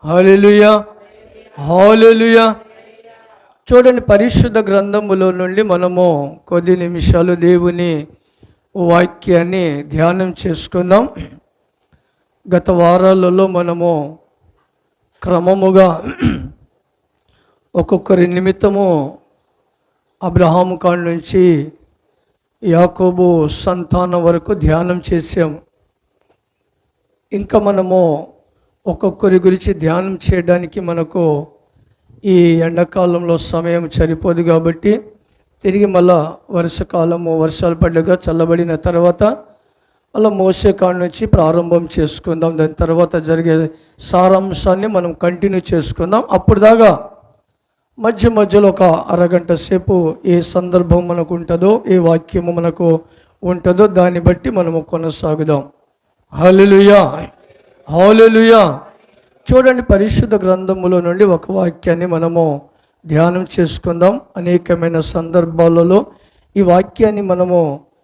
హల్లెలూయా, హల్లెలూయా. చూడండి, పరిశుద్ధ గ్రంథములో నుండి మనము కొద్ది నిమిషాలు దేవుని వాక్యాన్ని ధ్యానం చేసుకుందాం. గత వారాలలో మనము క్రమముగా ఒక్కొక్కరి నిమిత్తము అబ్రహాము కాడ నుంచి యాకోబు సంతానం వరకు ధ్యానం చేసాము. ఇంకా మనము ఒక్కొక్కరి గురించి ధ్యానం చేయడానికి మనకు ఈ ఎండాకాలంలో సమయం సరిపోదు కాబట్టి తిరిగి మళ్ళా వర్షాలు పడ్డగా చల్లబడిన తర్వాత అలా మోసే కాడ నుంచి ప్రారంభం చేసుకుందాం. దాని తర్వాత జరిగే సారాంశాన్ని మనం కంటిన్యూ చేసుకుందాం. అప్పుడు దాకా మధ్యలో ఒక అరగంట సేపు ఏ సందర్భం మనకు ఉంటుందో, ఏ వాక్యము మనకు ఉంటుందో దాన్ని బట్టి మనము కొనసాగుదాం. హల్లెలూయా, హల్లెలూయా. చూడండి, పరిశుద్ధ గ్రంథములో నుండి ఒక వాక్యాన్ని మనము ధ్యానం చేసుకుందాం. అనేకమైన సందర్భాలలో ఈ వాక్యాన్ని మనము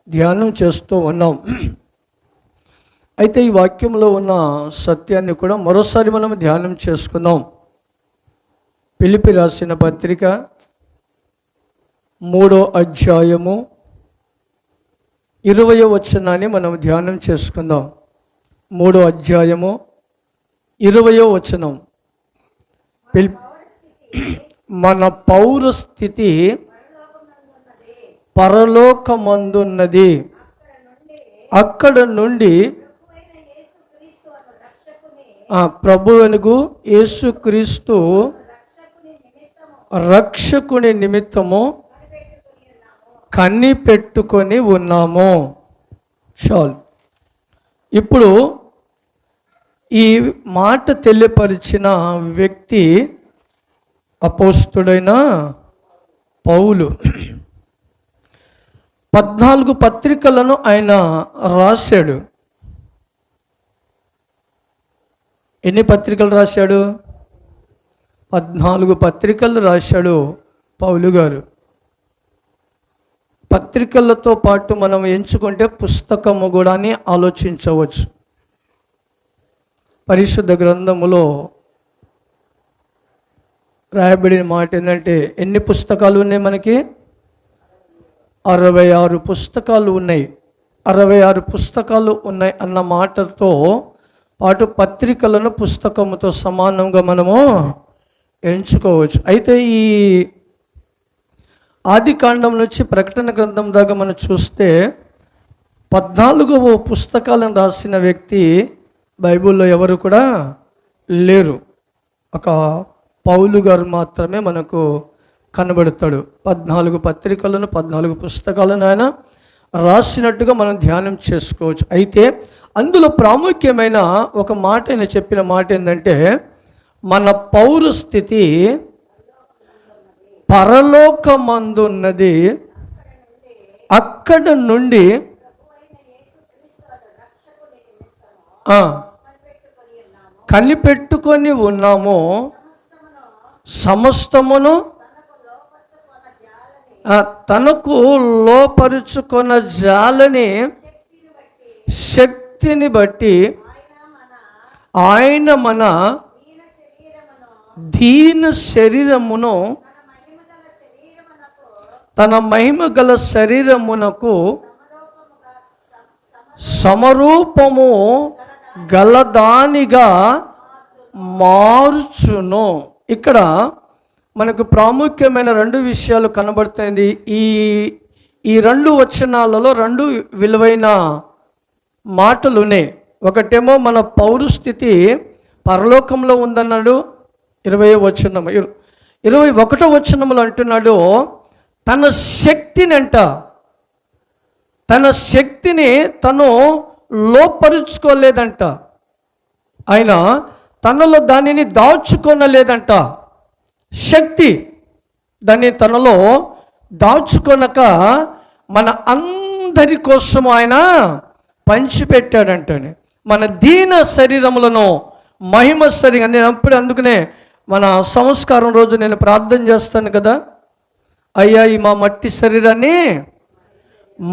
ధ్యానం చేస్తూ ఉన్నాం. అయితే ఈ వాక్యంలో ఉన్న సత్యాన్ని కూడా మరోసారి మనం ధ్యానం చేసుకుందాం. ఫిలిప్పీ రాసిన పత్రిక 3వ అధ్యాయము 20వ వచనాన్ని మనం ధ్యానం చేసుకుందాం. 3వ అధ్యాయము 20వ వచనం. మన పౌరస్థితి పరలోకమందున్నది, అక్కడ నుండి ప్రభువునకు యేసుక్రీస్తు రక్షకుని నిమిత్తము కనిపెట్టుకొని ఉన్నాము. చాలు. ఇప్పుడు ఈ మాట తెలియపరిచిన వ్యక్తి అపోస్తుడైన పౌలు. 14 పత్రికలను ఆయన రాశాడు. ఎన్ని పత్రికలు రాశాడు? 14 పత్రికలు రాశాడు పౌలు గారు. పత్రికలతో పాటు మనం ఎంచుకుంటే పుస్తకము కూడా అని ఆలోచించవచ్చు. పరిశుద్ధ గ్రంథములో రాయబడిన మాట ఏంటంటే, ఎన్ని పుస్తకాలు ఉన్నాయి మనకి? 66 పుస్తకాలు ఉన్నాయి. 66 పుస్తకాలు ఉన్నాయి అన్న మాటతో పాటు పత్రికలను పుస్తకముతో సమానంగా మనము ఎంచుకోవచ్చు. అయితే ఈ ఆది కాండం నుంచి ప్రకటన గ్రంథం దాకా మనం చూస్తే 14వ పుస్తకాలను రాసిన వ్యక్తి బైబిల్లో ఎవరు కూడా లేరు. ఒక పౌలు గారు మాత్రమే మనకు కనబడతాడు. 14 పత్రికలను 14 పుస్తకాలను ఆయన రాసినట్టుగా మనం ధ్యానం చేసుకోవచ్చు. అయితే అందులో ప్రాముఖ్యమైన ఒక మాట ఆయన చెప్పిన మాట ఏంటంటే, మన పౌరస్థితి పరలోకమందున్నది, అక్కడ నుండి కనిపెట్టుకొని ఉన్నాము. సమస్తమును తనకు లోపరుచుకున్న జాలని శక్తిని బట్టి ఆయన మన దీన శరీరమును తన మహిమ గల శరీరమునకు సమరూపము గలదానిగా మార్చును. ఇక్కడ మనకు ప్రాముఖ్యమైన 2 విషయాలు కనబడుతుంది. ఈ 2 వచనాలలో 2 విలువైన మాటలు ఉన్నాయి. ఒకటేమో మన పౌరస్థితి పరలోకంలో ఉందన్నాడు 20వ వచనం. 21వ వచనంలో అంటున్నాడు, తన శక్తిని తను లోపరుచుకోలేదంట. ఆయన తనలో దానిని దాచుకొనలేదంట. శక్తి దాన్ని తనలో దాచుకొనక మన అందరి కోసం ఆయన పంచిపెట్టాడంటని. మన దీన శరీరములను మహిమ శరీరం. నేను అందుకనే మన సంస్కారం రోజు నేను ప్రార్థన చేస్తాను కదా, అయ్యా ఈ మా మట్టి శరీరాన్ని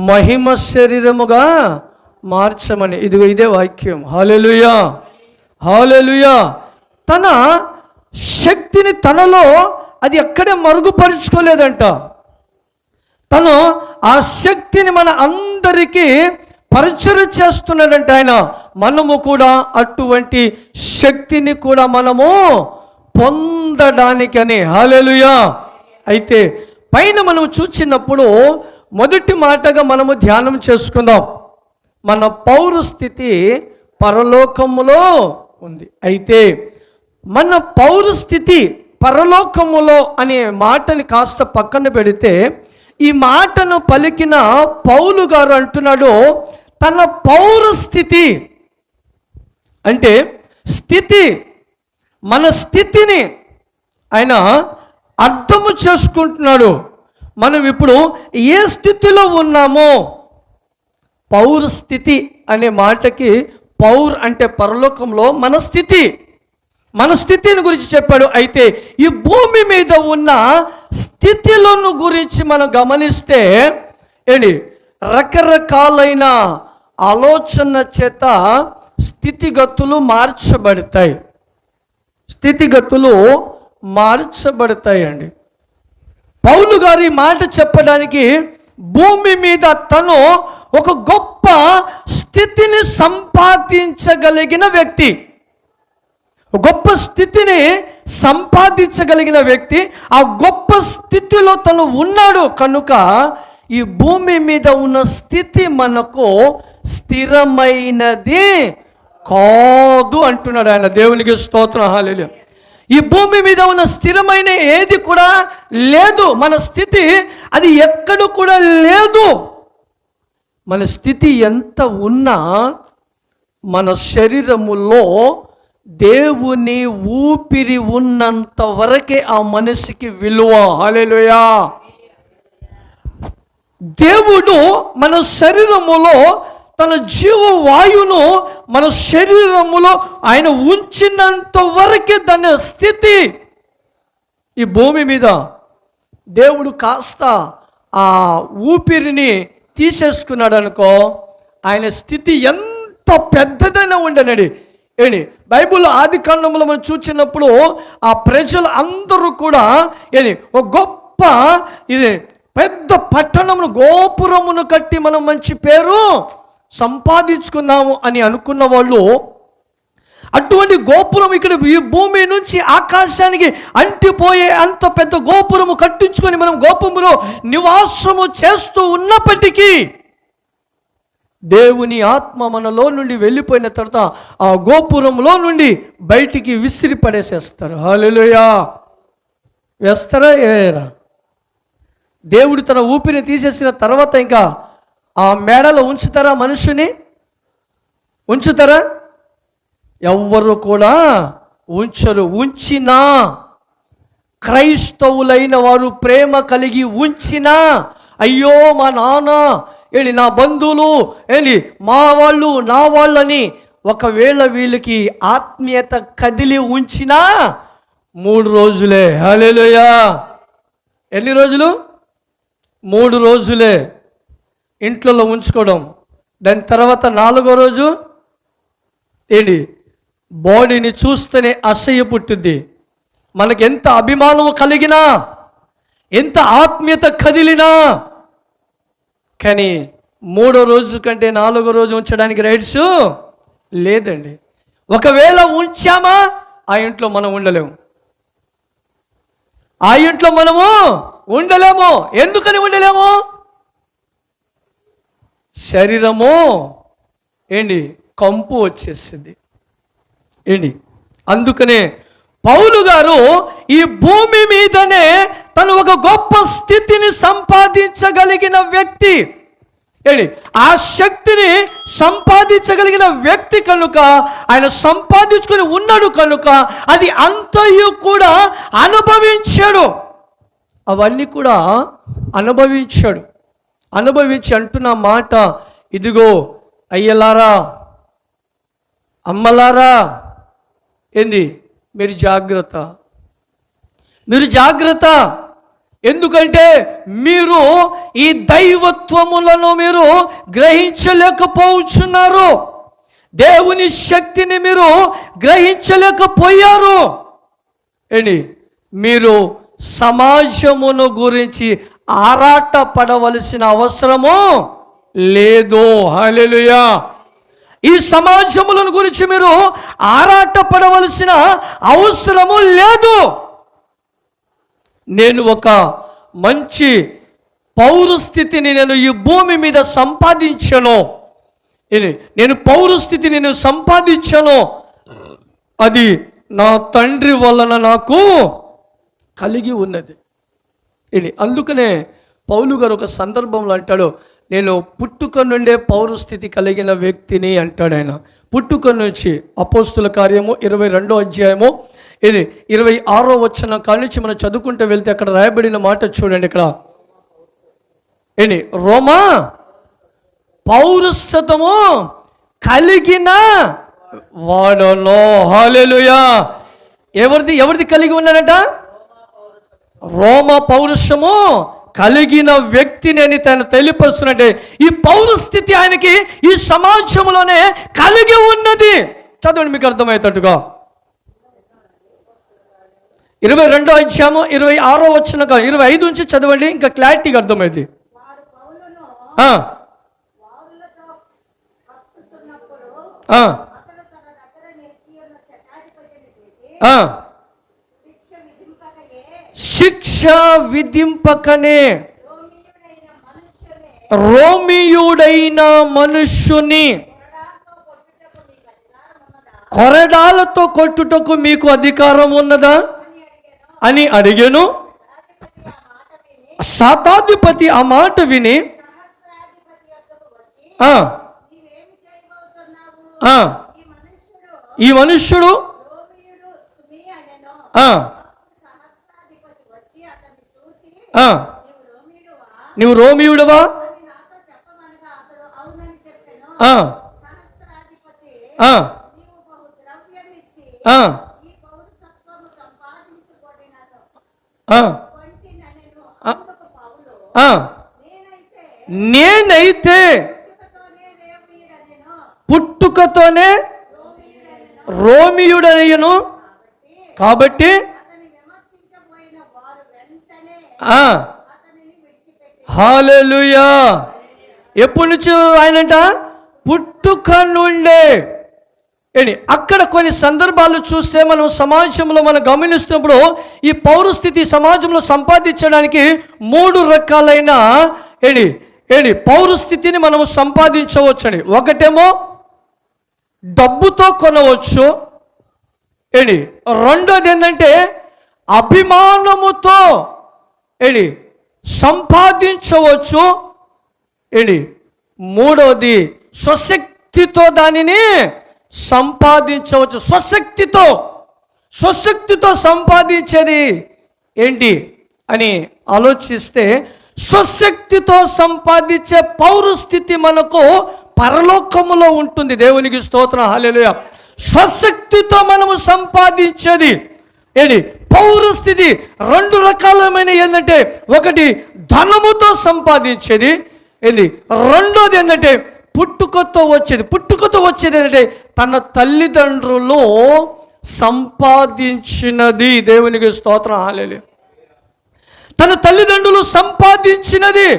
మహిమ శరీరముగా మార్చమని. ఇదిగో ఇదే వాక్యం. హల్లెలూయా, హల్లెలూయా. తన శక్తిని తనలో అది ఎక్కడే మరుగుపరుచుకోలేదంట. తను ఆ శక్తిని మన అందరికీ పరిచయం చేస్తున్నాడంట ఆయన. మనము కూడా అటువంటి శక్తిని కూడా మనము పొందడానికని. హల్లెలూయా. అయితే పైన మనం చూసినప్పుడు మొదటి మాటగా మనము ధ్యానం చేసుకుందాం. మన పౌరస్థితి పరలోకములో ఉంది. అయితే మన పౌరస్థితి పరలోకములో అనే మాటని కాస్త పక్కన పెడితే, ఈ మాటను పలికిన పౌలు గారు అంటున్నాడు, తన పౌరస్థితి అంటే స్థితి, మన స్థితిని ఆయన అర్థము చేసుకుంటున్నాడు. మనం ఇప్పుడు ఏ స్థితిలో ఉన్నామో, పౌరస్థితి అనే మాటకి పౌర్ అంటే పరలోకంలో మన స్థితి, మన స్థితిని గురించి చెప్పాడు. అయితే ఈ భూమి మీద ఉన్న స్థితిలను గురించి మనం గమనిస్తే ఏంటి, రకరకాలైన ఆలోచన చేత స్థితిగతులు మార్చబడతాయి. స్థితిగతులు మార్చబడతాయండి. పౌలు గారి మాట చెప్పడానికి భూమి మీద తను ఒక గొప్ప స్థితిని సంపాదించగలిగిన వ్యక్తి, గొప్ప స్థితిని సంపాదించగలిగిన వ్యక్తి, ఆ గొప్ప స్థితిలో తను ఉన్నాడు కనుక ఈ భూమి మీద ఉన్న స్థితి మనకు స్థిరమైనది కాదు అంటున్నాడు ఆయన. దేవునికి స్తోత్రం. హల్లెలూయా. ఈ భూమి మీద ఉన్న స్థిరమైన ఏది కూడా లేదు. మన స్థితి అది ఎక్కడ కూడా లేదు. మన స్థితి ఎంత ఉన్నా మన శరీరములో దేవుని ఊపిరి ఉన్నంత వరకే ఆ మనిషికి విలువ. హల్లెలూయా. దేవుడు మన శరీరములో తన జీవవాయువును మన శరీరములో ఆయన ఉంచినంత వరకే దాని స్థితి. ఈ భూమి మీద దేవుడు కాస్త ఆ ఊపిరిని తీసేసుకున్నాడు అనుకో, ఆయన స్థితి ఎంత పెద్దదైనా ఉండనండి. ఏంటి, బైబిల్ ఆది కాండంలో మనం చూసినప్పుడు ఆ ప్రజలు అందరూ కూడా ఏంటి, ఒక గొప్ప ఇది పెద్ద పట్టణమును, గోపురమును కట్టి మనం మంచి పేరు సంపాదించుకున్నాము అని అనుకున్న వాళ్ళు, అటువంటి గోపురం ఇక్కడ ఈ భూమి నుంచి ఆకాశానికి అంటిపోయే అంత పెద్ద గోపురము కట్టించుకొని మనం గోపురములో నివాసము చేస్తూ ఉన్నప్పటికీ దేవుని ఆత్మ మనలో నుండి వెళ్ళిపోయిన తర్వాత ఆ గోపురంలో నుండి బయటికి విసిరి పడేసేస్తారు. హల్లెలూయా. వేస్తారా? ఏరా? దేవుడు తన ఊపిరిని తీసేసిన తర్వాత ఇంకా ఆ మేడలో ఉంచుతారా? మనుషుని ఉంచుతారా? ఎవ్వరు కూడా ఉంచరు. ఉంచినా, క్రైస్తవులైన వారు ప్రేమ కలిగి ఉంచినా, అయ్యో మా నాన్న ఏంటి, నా బంధువులు ఏంటి, మా వాళ్ళు నా వాళ్ళని ఒకవేళ వీళ్ళకి ఆత్మీయత కదిలి ఉంచినా 3 రోజులే. హల్లెలూయా. ఎన్ని రోజులు? 3 రోజులే ఇంట్లో ఉంచుకోవడం. దాని తర్వాత 4వ రోజు ఏంటి, బాడీని చూస్తేనే అసహ్య పుట్టుద్ది. మనకి ఎంత అభిమానం కలిగినా, ఎంత ఆత్మీయత కదిలినా, కానీ 3వ రోజు కంటే 4వ రోజు ఉంచడానికి రైట్స్ లేదండి. ఒకవేళ ఉంచామా ఆ ఇంట్లో మనం ఉండలేము. ఆ ఇంట్లో మనము ఉండలేము. ఎందుకని ఉండలేము? శరీరము ఏంటి, కంపు వచ్చేసింది ఏంటి. అందుకనే పౌలు గారు ఈ భూమి మీదనే తను ఒక గొప్ప స్థితిని సంపాదించగలిగిన వ్యక్తి ఏంటి, ఆ శక్తిని సంపాదించగలిగిన వ్యక్తి కనుక, ఆయన సంపాదించుకొని ఉన్నాడు కనుక అది అంతయు కూడా అనుభవించాడు. అవన్నీ కూడా అనుభవించాడు. అనుభవించి అంటున్న మాట, ఇదిగో అయ్యలారా, అమ్మలారా, ఏంది, మీరు జాగ్రత్త, మీరు జాగ్రత్త. ఎందుకంటే మీరు ఈ దైవత్వములను మీరు గ్రహించలేకపోతున్నారు. దేవుని శక్తిని మీరు గ్రహించలేకపోయారు. ఏంటి? మీరు సమాజమును గురించి ఆరాట పడవలసిన అవసరము లేదు. హల్లెలూయా. ఈ సమాజములను గురించి మీరు ఆరాట పడవలసిన అవసరము లేదు. నేను ఒక మంచి పౌరస్థితిని నేను ఈ భూమి మీద సంపాదించాను. నేను పౌరస్థితిని నేను సంపాదించాను. అది నా తండ్రి వలన నాకు కలిగి ఉన్నది. అందుకనే పౌలు గారు ఒక సందర్భంలో అంటాడు, నేను పుట్టుక నుండే పౌరస్థితి కలిగిన వ్యక్తిని అంటాడు ఆయన. పుట్టుక నుంచి అపోస్తుల కార్యము 22వ అధ్యాయము 26వ వచనం కానించి మనం చదువుకుంటూ వెళ్తే అక్కడ రాయబడిన మాట చూడండి. ఇక్కడ రోమా పౌరస్థత్వము కలిగిన వాడలో. హల్లెలూయా. ఎవరిది కలిగి ఉన్నాడట? రోమ పౌరుషము కలిగిన వ్యక్తిని అని తను తెలియపరుస్తున్నట్టే ఈ పౌరస్థితి ఆయనకి ఈ సమాజంలోనే కలిగి ఉన్నది. చదవండి మీకు అర్థమయ్యేటట్టుగా. 22వ అధ్యాయము 26వ వచనం 25 నుంచి చదవండి, ఇంకా క్లారిటీగా అర్థమైంది. శిక్ష విధింపకనే రోమియుడైన మనుష్యుని కొరడాలతో కొట్టుటకు మీకు అధికారం ఉన్నదా అని అడిగాను. శతాధిపతి ఆ మాట విని ఈ మనుష్యుడు నువ్వు రోమియుడువా? నేనైతే పుట్టుకతోనే రోమియుడనయ్యను. కాబట్టి హల్లెలూయా. ఎప్పటి నుంచి ఆయనంట? పుట్టుక నుండే. అక్కడ కొన్ని సందర్భాలు చూస్తే మనం సమాజంలో మనం గమనిస్తున్నప్పుడు ఈ పౌరస్థితి సమాజంలో సంపాదించడానికి 3 రకాలైన పౌరస్థితిని మనం సంపాదించవచ్చని. ఒకటేమో డబ్బుతో కొనవచ్చు. రెండోది ఏంటంటే అభిమానముతో సంపాదించవచ్చు. మూడోది స్వశక్తితో దానిని సంపాదించవచ్చు. స్వశక్తితో సంపాదించేది ఏంటి అని ఆలోచిస్తే స్వశక్తితో సంపాదించే పౌరస్థితి మనకు పరలోకములో ఉంటుంది. దేవునికి స్తోత్రం. హల్లెలూయా. స్వశక్తితో మనము సంపాదించేది పౌరస్థితి 2 రకాలమైన ఏంటంటే, ఒకటి ధనముతో సంపాదించేది, రెండోది ఏంటంటే పుట్టుకతో వచ్చేది ఏంటంటే తన తల్లిదండ్రులు సంపాదించినది. దేవునికి స్తోత్రం. హల్లెలూయా. తన తల్లిదండ్రులు సంపాదించినది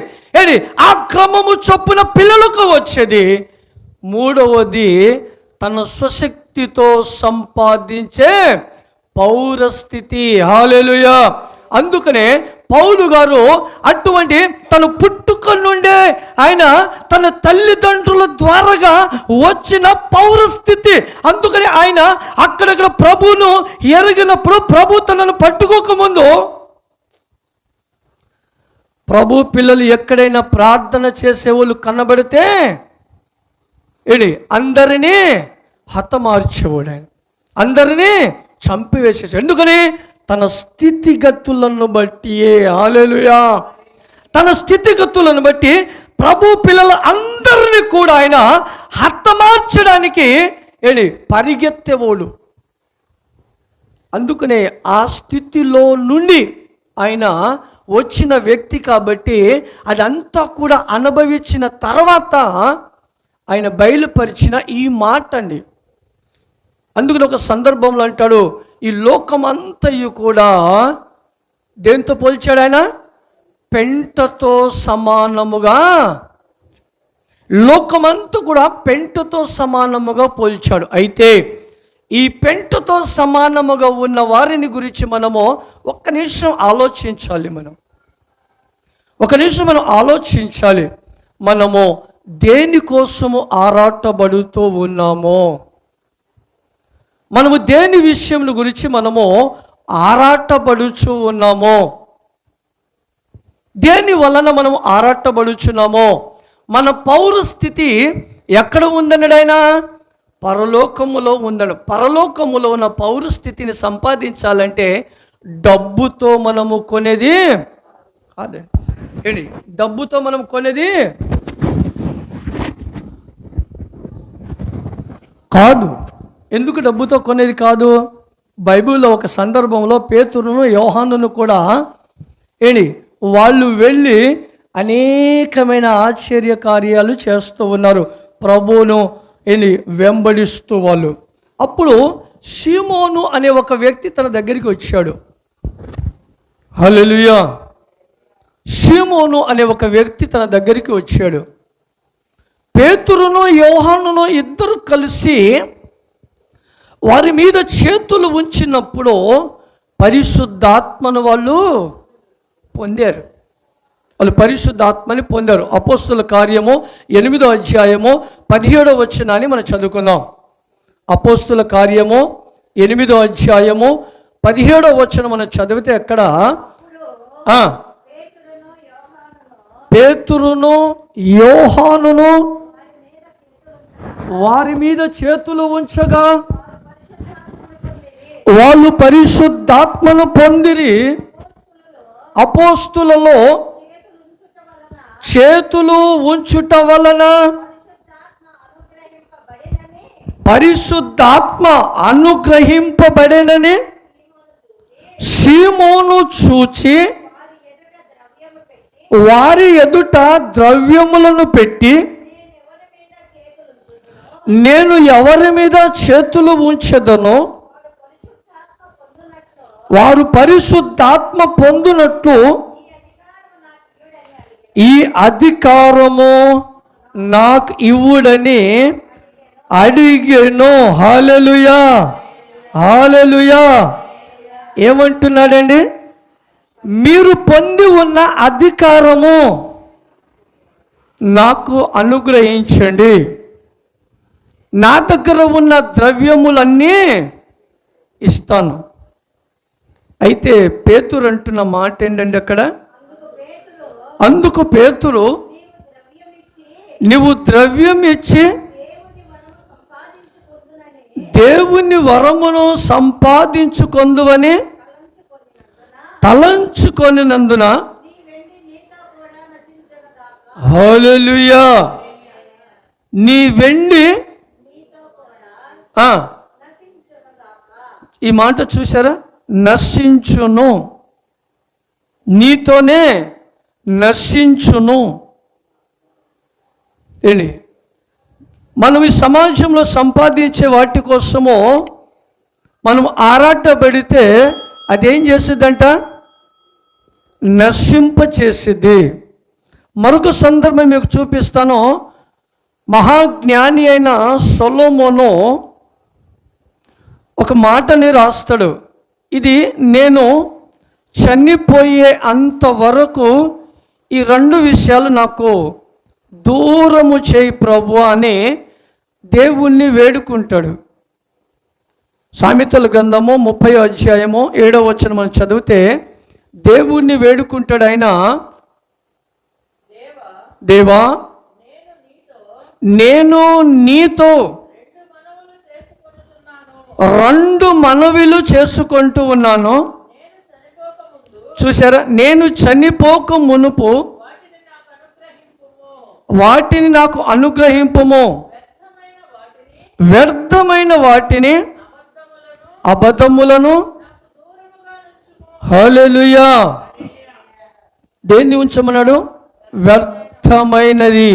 ఆ క్రమము చొప్పున పిల్లలకు వచ్చేది. మూడవది తన స్వశక్తితో సంపాదించే పౌరస్థితి. హల్లెలూయా. అందుకనే పౌలు గారు అటువంటి తన పుట్టుక నుండే ఆయన తన తల్లిదండ్రుల ద్వారాగా వచ్చిన పౌరస్థితి. అందుకని ఆయన అక్కడక్కడ ప్రభువును ఎరిగినప్పుడు ప్రభు తనను పట్టుకోకముందు ప్రభు పిల్లలు ఎక్కడైనా ప్రార్థన చేసేవాళ్ళు కనబడితే అందరినీ హతమార్చేవాడు. ఆయన అందరినీ చంపివేసేసాడు. ఎందుకని? తన స్థితిగతులను బట్టి. హల్లెలూయా. తన స్థితిగతులను బట్టి ప్రభు పిల్లలు అందరినీ కూడా ఆయన హతమార్చడానికి పరిగెత్తేవాడు. అందుకనే ఆ స్థితిలో నుండి ఆయన వచ్చిన వ్యక్తి కాబట్టి అదంతా కూడా అనుభవించిన తర్వాత ఆయన బయలుపరిచిన ఈ మాట అండి. అందుకని ఒక సందర్భంలో అంటాడు, ఈ లోకమంతయు కూడా దేంతో పోల్చాడు ఆయన? పెంటతో సమానముగా. లోకమంతా కూడా పెంటతో సమానముగా పోల్చాడు. అయితే ఈ పెంటతో సమానముగా ఉన్న వారిని గురించి మనము ఒక్క నిమిషం ఆలోచించాలి. మనం ఆలోచించాలి. మనము దేనికోసము ఆరాటపడుతూ ఉన్నామో, మనము దేని విషయం గురించి మనము ఆరాటపడుచు ఉన్నామో, దేని వలన మనము ఆరాటపడుచున్నామో, మన పౌరస్థితి ఎక్కడ ఉందన్నాడు ఆయన? పరలోకములో ఉందడు. పరలోకములో ఉన్న పౌరస్థితిని సంపాదించాలంటే డబ్బుతో మనము కొనేది కాదండి. ఏంటి డబ్బుతో మనం కొనేది కాదు. ఎందుకు డబ్బుతో కొనేది కాదు? బైబిల్లో ఒక సందర్భంలో పేతురును యోహానును కూడా వాళ్ళు వెళ్ళి అనేకమైన ఆశ్చర్య కార్యాలు చేస్తూ ఉన్నారు, ప్రభువును వెంబడిస్తూ వాళ్ళు. అప్పుడు సీమోను అనే ఒక వ్యక్తి తన దగ్గరికి వచ్చాడు. హల్లెలూయా. సీమోను అనే ఒక వ్యక్తి తన దగ్గరికి వచ్చాడు. పేతురును యోహానును ఇద్దరు కలిసి వారి మీద చేతులు ఉంచినప్పుడు పరిశుద్ధాత్మను వాళ్ళు పొందారు. పరిశుద్ధాత్మని పొందారు. అపోస్తుల కార్యము 8వ అధ్యాయము 17వ వచనాన్ని మనం చదువుకుందాం. అపోస్తుల కార్యము 8వ అధ్యాయము 17వ వచనం మనం చదివితే ఎక్కడ పేతురును యోహానును వారి మీద చేతులు ఉంచగా వాళ్ళు పరిశుద్ధాత్మను పొందిరి. అపోస్తులలో చేతులు ఉంచుట వలన పరిశుద్ధాత్మ అనుగ్రహింపబడేనని సీమోను చూచి వారి ఎదుట ద్రవ్యములను పెట్టి, నేను ఎవరి మీద చేతులు ఉంచెదనో వారు పరిశుద్ధాత్మ పొందునట్లు ఈ అధికారము నాకు ఇవ్వుడని అడిగెను. హల్లెలూయా, హల్లెలూయా. ఏమంటున్నాడండి? మీరు పొంది ఉన్న అధికారము నాకు అనుగ్రహించండి, నా దగ్గర ఉన్న ద్రవ్యములన్నీ ఇస్తాను. అయితే పేతురు అంటున్న మాట ఏంటండి అక్కడ? అందుకు పేతురు, నువ్వు ద్రవ్యం ఇచ్చి దేవుని వరమును సంపాదించుకొందువని తలంచుకొనినందున. హల్లెలూయా. నీ వెండి, ఈ మాట చూసారా? నశించును, నీతోనే నశించును. మనం ఈ సమాజంలో సంపాదించే వాటి కోసము మనం ఆరాటపడితే అదేం చేసిద్దంట? నశింపచేసిద్ది. మరొక సందర్భం మీకు చూపిస్తాను. మహాజ్ఞాని అయిన సొలొమోను ఒక మాటని రాస్తాడు. ఇది నేను చనిపోయే అంతవరకు ఈ 2 విషయాలు నాకు దూరము చేయి ప్రభు అని దేవుణ్ణి వేడుకుంటాడు. సామెతల గ్రంథము 30వ అధ్యాయము 7వ వచనం మనం చదివితే దేవుణ్ణి వేడుకుంటాడు ఆయన. దేవా, నేను నీతో 2 మనవిలు చేసుకుంటూ ఉన్నాను. చూసారా? నేను చనిపోక మునుపు వాటిని నాకు అనుగ్రహింపుము, వ్యర్థమైన వాటిని, అబద్ధములను. హల్లెలూయా. దేన్ని ఉంచమన్నాడు? వ్యర్థమైనది.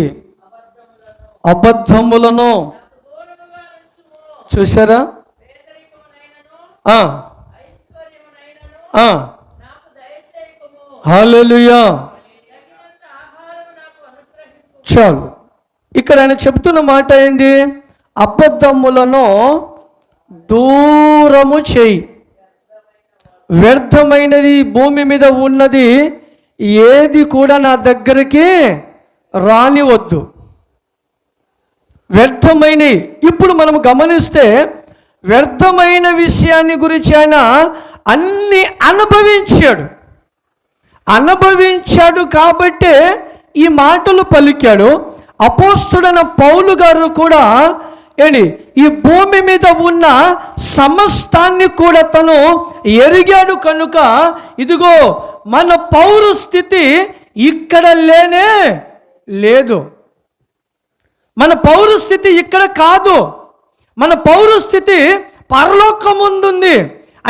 అబద్ధములను చూసారా? హల్లెలూయా. చాలు. ఇక్కడ ఆయన చెప్తున్న మాట ఏంది? అబద్ధములను దూరము చేయి. వ్యర్థమైనది భూమి మీద ఉన్నది ఏది కూడా నా దగ్గరికి రానివద్దు. వ్యర్థమైనవి. ఇప్పుడు మనం గమనిస్తే వ్యర్థమైన విషయాన్ని గురించి ఆయన అన్ని అనుభవించాడు కాబట్టే ఈ మాటలు పలికాడు. అపోస్తుడైన పౌలు గారు కూడా ఈ భూమి మీద ఉన్న సమస్తాన్ని కూడా తను ఎరిగాడు కనుక ఇదిగో మన పౌర స్థితి ఇక్కడ లేనే లేదు. మన పౌర స్థితి ఇక్కడ కాదు. మన పౌర స్థితి పరలోకం ముందుంది.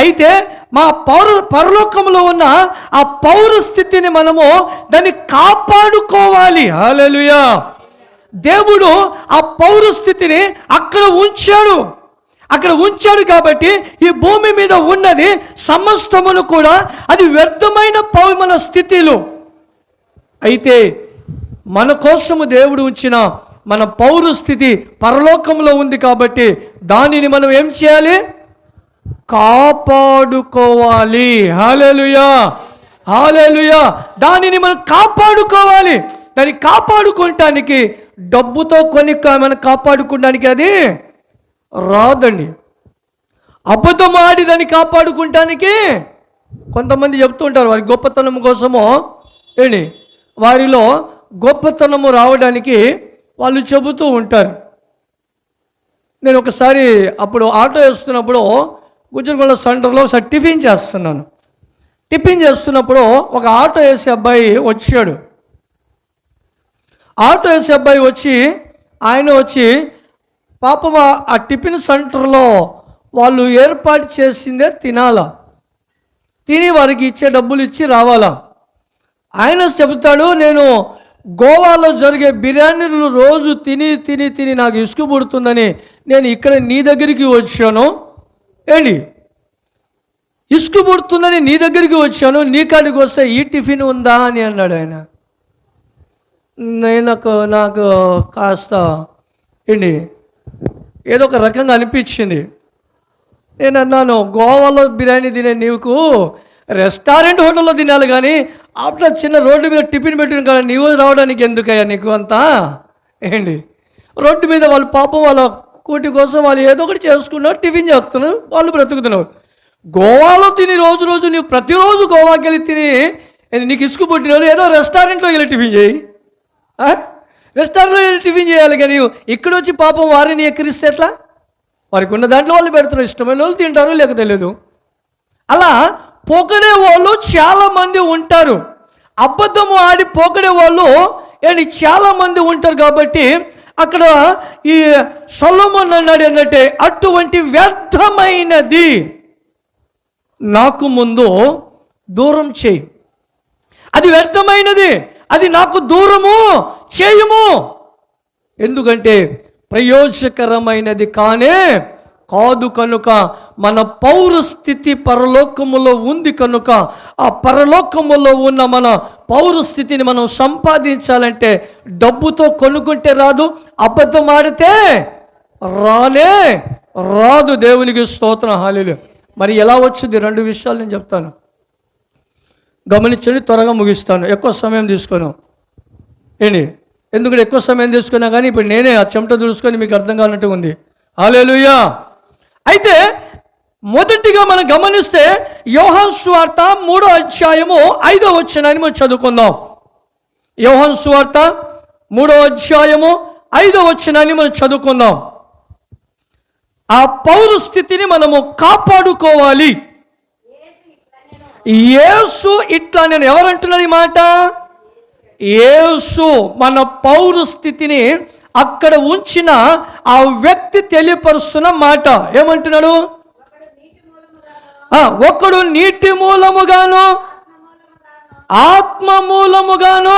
అయితే మా పరలోకంలో ఉన్న ఆ పౌర స్థితిని మనము దాన్ని కాపాడుకోవాలి. హల్లెలూయా. దేవుడు ఆ పౌర స్థితిని అక్కడ ఉంచాడు కాబట్టి ఈ భూమి మీద ఉన్నది సమస్తమును కూడా అది వ్యర్థమైన మన స్థితిలో. అయితే మన కోసము దేవుడు ఉంచిన మన పౌర స్థితి పరలోకంలో ఉంది కాబట్టి దానిని మనం ఏం చేయాలి? కాపాడుకోవాలి. హల్లెలూయా, హల్లెలూయా. దానిని మనం కాపాడుకోవాలి. దాన్ని కాపాడుకోవటానికి డబ్బుతో మనం కాపాడుకోవడానికి అది రాదండి. అబద్ధం ఆడి దాన్ని కాపాడుకోవటానికి కొంతమంది చెప్తూ ఉంటారు వారి గొప్పతనం కోసమో వారిలో గొప్పతనము రావడానికి వాళ్ళు చెబుతూ ఉంటారు. నేను ఒకసారి అప్పుడు ఆటో వేస్తున్నప్పుడు గుజ్జరగొండ సెంటర్లో ఒకసారి టిఫిన్ చేస్తున్నప్పుడు ఒక ఆటో వేసే అబ్బాయి వచ్చాడు. ఆటో వేసే అబ్బాయి వచ్చి పాపం ఆ టిఫిన్ సెంటర్లో వాళ్ళు ఏర్పాటు చేసిందే తిని వారికి ఇచ్చే డబ్బులు ఇచ్చి రావాలా. ఆయన చెబుతాడు, నేను గోవాలో జరిగే బిర్యానీలు రోజు తిని నాకు ఇసుకు పుడుతుందని నేను ఇక్కడ నీ దగ్గరికి వచ్చాను. ఇసుకు పుడుతుందని నీ దగ్గరికి వచ్చాను, నీ కాడికి వస్తే ఈ టిఫిన్ ఉందా అని అన్నాడు ఆయన. నాకు కాస్త ఏదో ఒక రకంగా అనిపించింది. నేను అన్నాను, గోవాలో బిర్యానీ తినే నీకు రెస్టారెంట్ హోటల్లో తినాలి కానీ ఆఫ్టర్ చిన్న రోడ్డు మీద టిఫిన్ పెట్టిన కానీ నీవు రావడానికి ఎందుకయ్యా నీకు అంతా? రోడ్డు మీద వాళ్ళు పాపం వాళ్ళ కూటి కోసం వాళ్ళు ఏదో ఒకటి చేసుకున్నారు, టిఫిన్ చేస్తున్నారు, వాళ్ళు బ్రతుకుతున్నారు. గోవాలో తిని రోజు నువ్వు ప్రతిరోజు గోవాకి వెళ్ళి తిని నీకు ఇసుకు పుట్టిన ఏదో రెస్టారెంట్లో వెళ్ళి టిఫిన్ చేయి. రెస్టారెంట్లో వెళ్ళి టిఫిన్ చేయాలి కానీ ఇక్కడ వచ్చి పాపం వారిని ఎక్కిరిస్తే ఎట్లా? వారికి ఉన్న దాంట్లో వాళ్ళు పెడుతున్నారు, ఇష్టమైన వాళ్ళు తింటారు, లేక తెలియదు. అలా పొగడే వాళ్ళు చాలామంది ఉంటారు. అబద్ధము ఆడి పొగడే వాళ్ళు చాలామంది ఉంటారు. కాబట్టి అక్కడ ఈ సొలొమోను అన్నాడు ఏంటంటే, అటువంటి వ్యర్థమైనది నాకు ముందు దూరం చేయి. అది వ్యర్థమైనది, అది నాకు దూరము చేయము. ఎందుకంటే ప్రయోజకరమైనది కాదు కనుక మన పౌర స్థితి పరలోకములో ఉంది కనుక ఆ పరలోకములో ఉన్న మన పౌర స్థితిని మనం సంపాదించాలంటే డబ్బుతో కొనుక్కుంటే రాదు, అబద్ధం ఆడితే రాదు. దేవునికి స్తోత్రం, హల్లెలూయా. మరి ఎలా వచ్చింది? 2 విషయాలు నేను చెప్తాను, గమనించండి, త్వరగా ముగిస్తాను, ఎక్కువ సమయం తీసుకోను. ఎందుకంటే ఎక్కువ సమయం తీసుకున్నా కానీ ఇప్పుడు నేనే ఆ చెమట చూసుకొని మీకు అర్థం కావాలంటే ఉంది. హల్లెలూయా. అయితే మొదటిగా మనం గమనిస్తే యోహాను సువార్త 3వ అధ్యాయము 5వ వచనాన్ని మనం చదువుకుందాం. యోహాను సువార్త 3వ అధ్యాయము 5వ వచనాన్ని మనం చదువుకుందాం. ఆ పౌర స్థితిని మనము కాపాడుకోవాలి. యేసు ఇట్లా, నేను ఎవరంటున్నది మాట? యేసు మన పౌర స్థితిని అక్కడ ఉంచిన ఆ వ్యక్తి తెలియపరుస్తున్న మాట. ఏమంటున్నాడు? ఒకడు నీటి మూలముగాను ఆత్మ మూలముగాను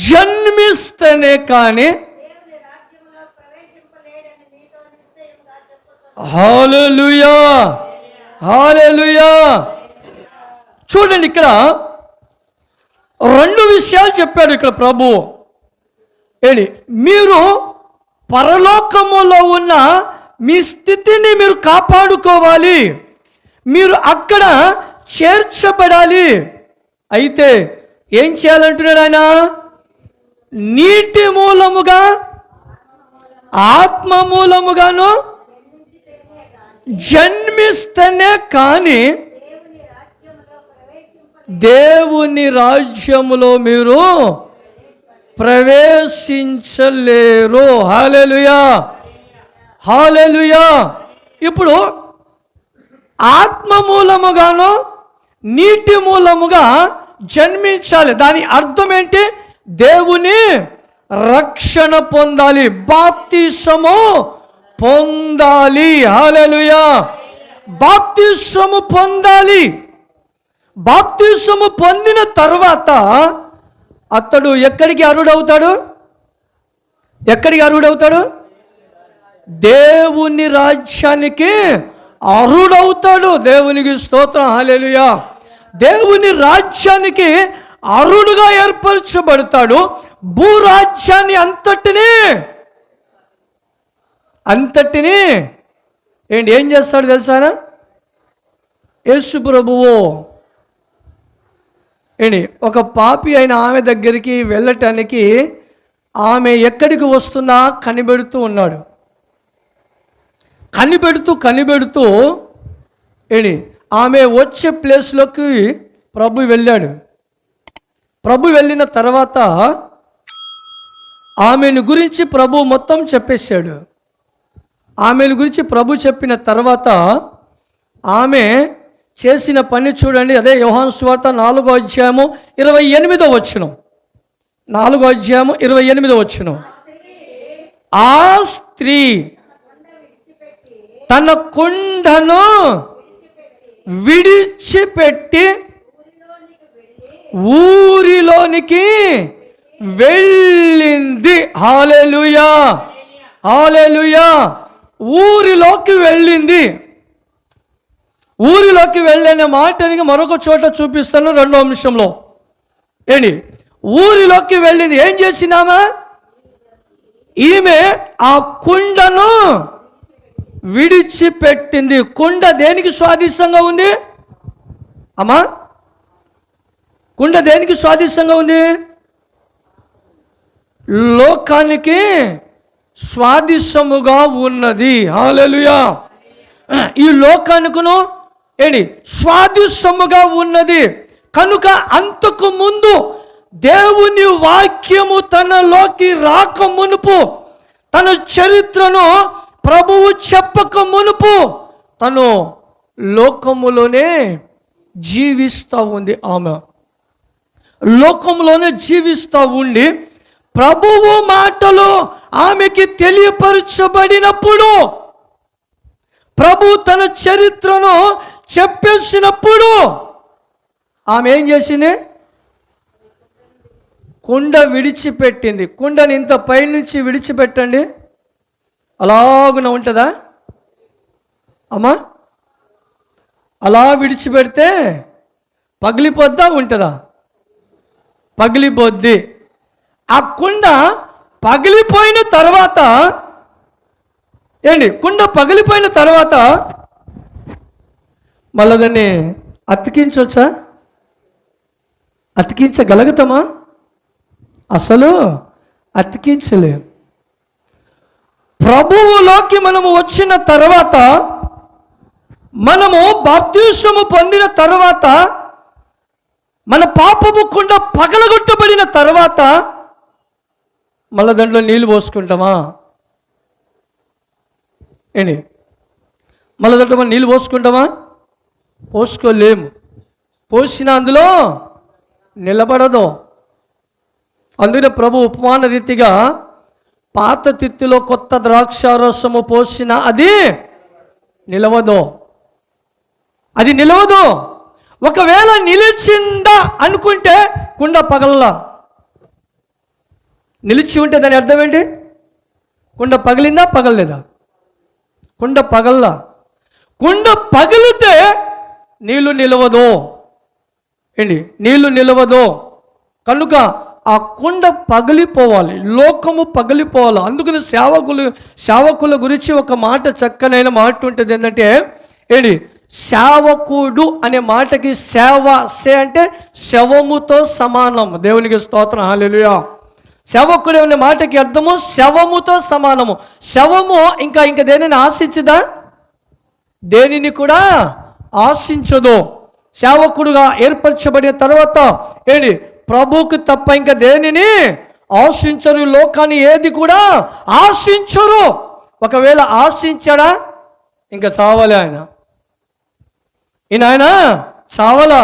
జన్మిస్తేనే కానీ హల్లెలూయా, హల్లెలూయా. చూడండి, ఇక్కడ రెండు విషయాలు చెప్పాడు ఇక్కడ ప్రభు. ఏంటి? మీరు పరలోకములో ఉన్న మీ స్థితిని మీరు కాపాడుకోవాలి, మీరు అక్కడ చేర్చబడాలి. అయితే ఏం చేయాలంటున్నాడు ఆయన? నీటి మూలముగా ఆత్మ మూలముగాను జన్మిస్తేనే కానీ దేవుని రాజ్యములో మీరు ప్రవేశించలేరు. హల్లెలూయా, హల్లెలూయా. ఇప్పుడు ఆత్మ మూలముగాను నీటి మూలముగా జన్మించాలి. దాని అర్థం ఏంటి? దేవుని రక్షణ పొందాలి, బాప్తిసము పొందాలి. హల్లెలూయా, బాప్తిసము పొందాలి. బాప్తిసము పొందిన తర్వాత అతడు ఎక్కడికి అర్హుడవుతాడు? ఎక్కడికి అర్హుడవుతాడు? దేవుని రాజ్యానికి అర్హుడవుతాడు. దేవునికి స్తోత్రం, హల్లెలూయా. దేవుని రాజ్యానికి అర్హుడుగా ఏర్పరచబడతాడు. భూరాజ్యాన్ని అంతటిని ఏం చేస్తాడు తెలుసానా? యేసు ప్రభువు ఒక పాపి అయిన ఆమె దగ్గరికి వెళ్ళటానికి ఆమె ఎక్కడికి వస్తుందా కనిపెడుతూ ఉన్నాడు. కనిపెడుతూ ఆమె వచ్చే ప్లేస్లోకి ప్రభు వెళ్ళాడు. ప్రభు వెళ్ళిన తర్వాత ఆమెను గురించి ప్రభు మొత్తం చెప్పేశాడు. ఆమెను గురించి ప్రభు చెప్పిన తర్వాత ఆమె చేసిన పని చూడండి. అదే యోహాను సువార్త 4వ అధ్యాయము 28వ వచనం. 4వ అధ్యాయము 28వ వచనం. ఆ స్త్రీ తన కుండను విడిచిపెట్టి ఊరిలోనికి వెళ్ళింది. హల్లెలూయా, హల్లెలూయా. ఊరిలోకి వెళ్ళింది. ఊరిలోకి వెళ్ళిన మాటని మరొక చోట చూపిస్తాను 2వ అంశంలో. ఊరిలోకి వెళ్ళింది. ఏం చేసిందామా? ఈమె ఆ కుండను విడిచిపెట్టింది. కుండ దేనికి స్వాదిష్టంగా ఉంది అమ్మా? కుండ దేనికి స్వాదిష్టంగా ఉంది? లోకానికి స్వాదిష్టముగా ఉన్నది. హల్లెలూయా. ఈ లోకానికును స్వాదిష్టముగా ఉన్నది కనుక అంతకు ముందు దేవుని వాక్యము తనలోకి రాక మునుపు, తన చరిత్రను ప్రభువు చెప్పక మునుపు తను లోకములోనే జీవిస్తూ ఉంది. ఆమె లోకంలోనే జీవిస్తూ ఉండి ప్రభువు మాటలు ఆమెకి తెలియపరచబడినప్పుడు, ప్రభు తన చరిత్రను చెప్పేసినప్పుడు ఆమె ఏం చేసింది? కుండ విడిచిపెట్టింది. కుండని ఇంత పైనుంచి విడిచిపెట్టండి, అలాగున ఉంటుందా అమ్మా? అలా విడిచిపెడితే పగిలిపోద్దా ఉంటుందా? పగిలిపోద్ది. ఆ కుండ పగిలిపోయిన తర్వాత కుండ పగిలిపోయిన తర్వాత మళ్ళీ దాన్ని అతికించవచ్చా? అతికించగలుగుతామా? అసలు అతికించలేం. ప్రభువులోకి మనము వచ్చిన తర్వాత, మనము బాప్తిస్మము పొందిన తర్వాత, మన పాపము కుండ పగలగొట్టబడిన తర్వాత మళ్ళీ దాంట్లో నీళ్ళు పోసుకుంటామా? మళ్ళీ దాంట్లో మనం నీళ్ళు పోసుకుంటామా? పోసుకోలేము. పోసిన అందులో నిలబడదు. అందుకనే ప్రభు ఉపమాన రీతిగా పాత తిత్తిలో కొత్త ద్రాక్షారసము పోసిన అది నిలవదు. అది నిలవదు. ఒకవేళ నిలిచిందా అనుకుంటే కుండ పగలలా. నిలిచి ఉంటే దాని అర్థం ఏంటి? కుండ పగిలిందా పగలలేదా? కుండ పగల్లా. కుండ పగిలితే నీళ్లు నిలవదు. ఏంటి? నీళ్లు నిలవదు. కనుక ఆ కుండ పగిలిపోవాలి, లోకము పగిలిపోవాలి. అందుకని సేవకుల గురించి ఒక మాట, చక్కనైన మాట ఉంటుంది. ఏంటంటే ఏంటి? సేవకుడు అనే మాటకి సే అంటే శవముతో సమానం. దేవునికి స్తోత్రం, హల్లెలూయా. సేవకుడు అనే మాటకి అర్థము శవముతో సమానము. శవము ఇంకా దేనిని ఆశించదా? దేనిని కూడా ఆశించదు. సేవకుడుగా ఏర్పరచబడిన తర్వాత ఏంటి? ప్రభువుకు తప్ప ఇంకా దేనిని ఆశించరు. లోకాన్ని ఏది కూడా ఆశించరు. ఒకవేళ ఆశించాడా ఇంకా చావాలి ఆయన. ఆయన చావలా.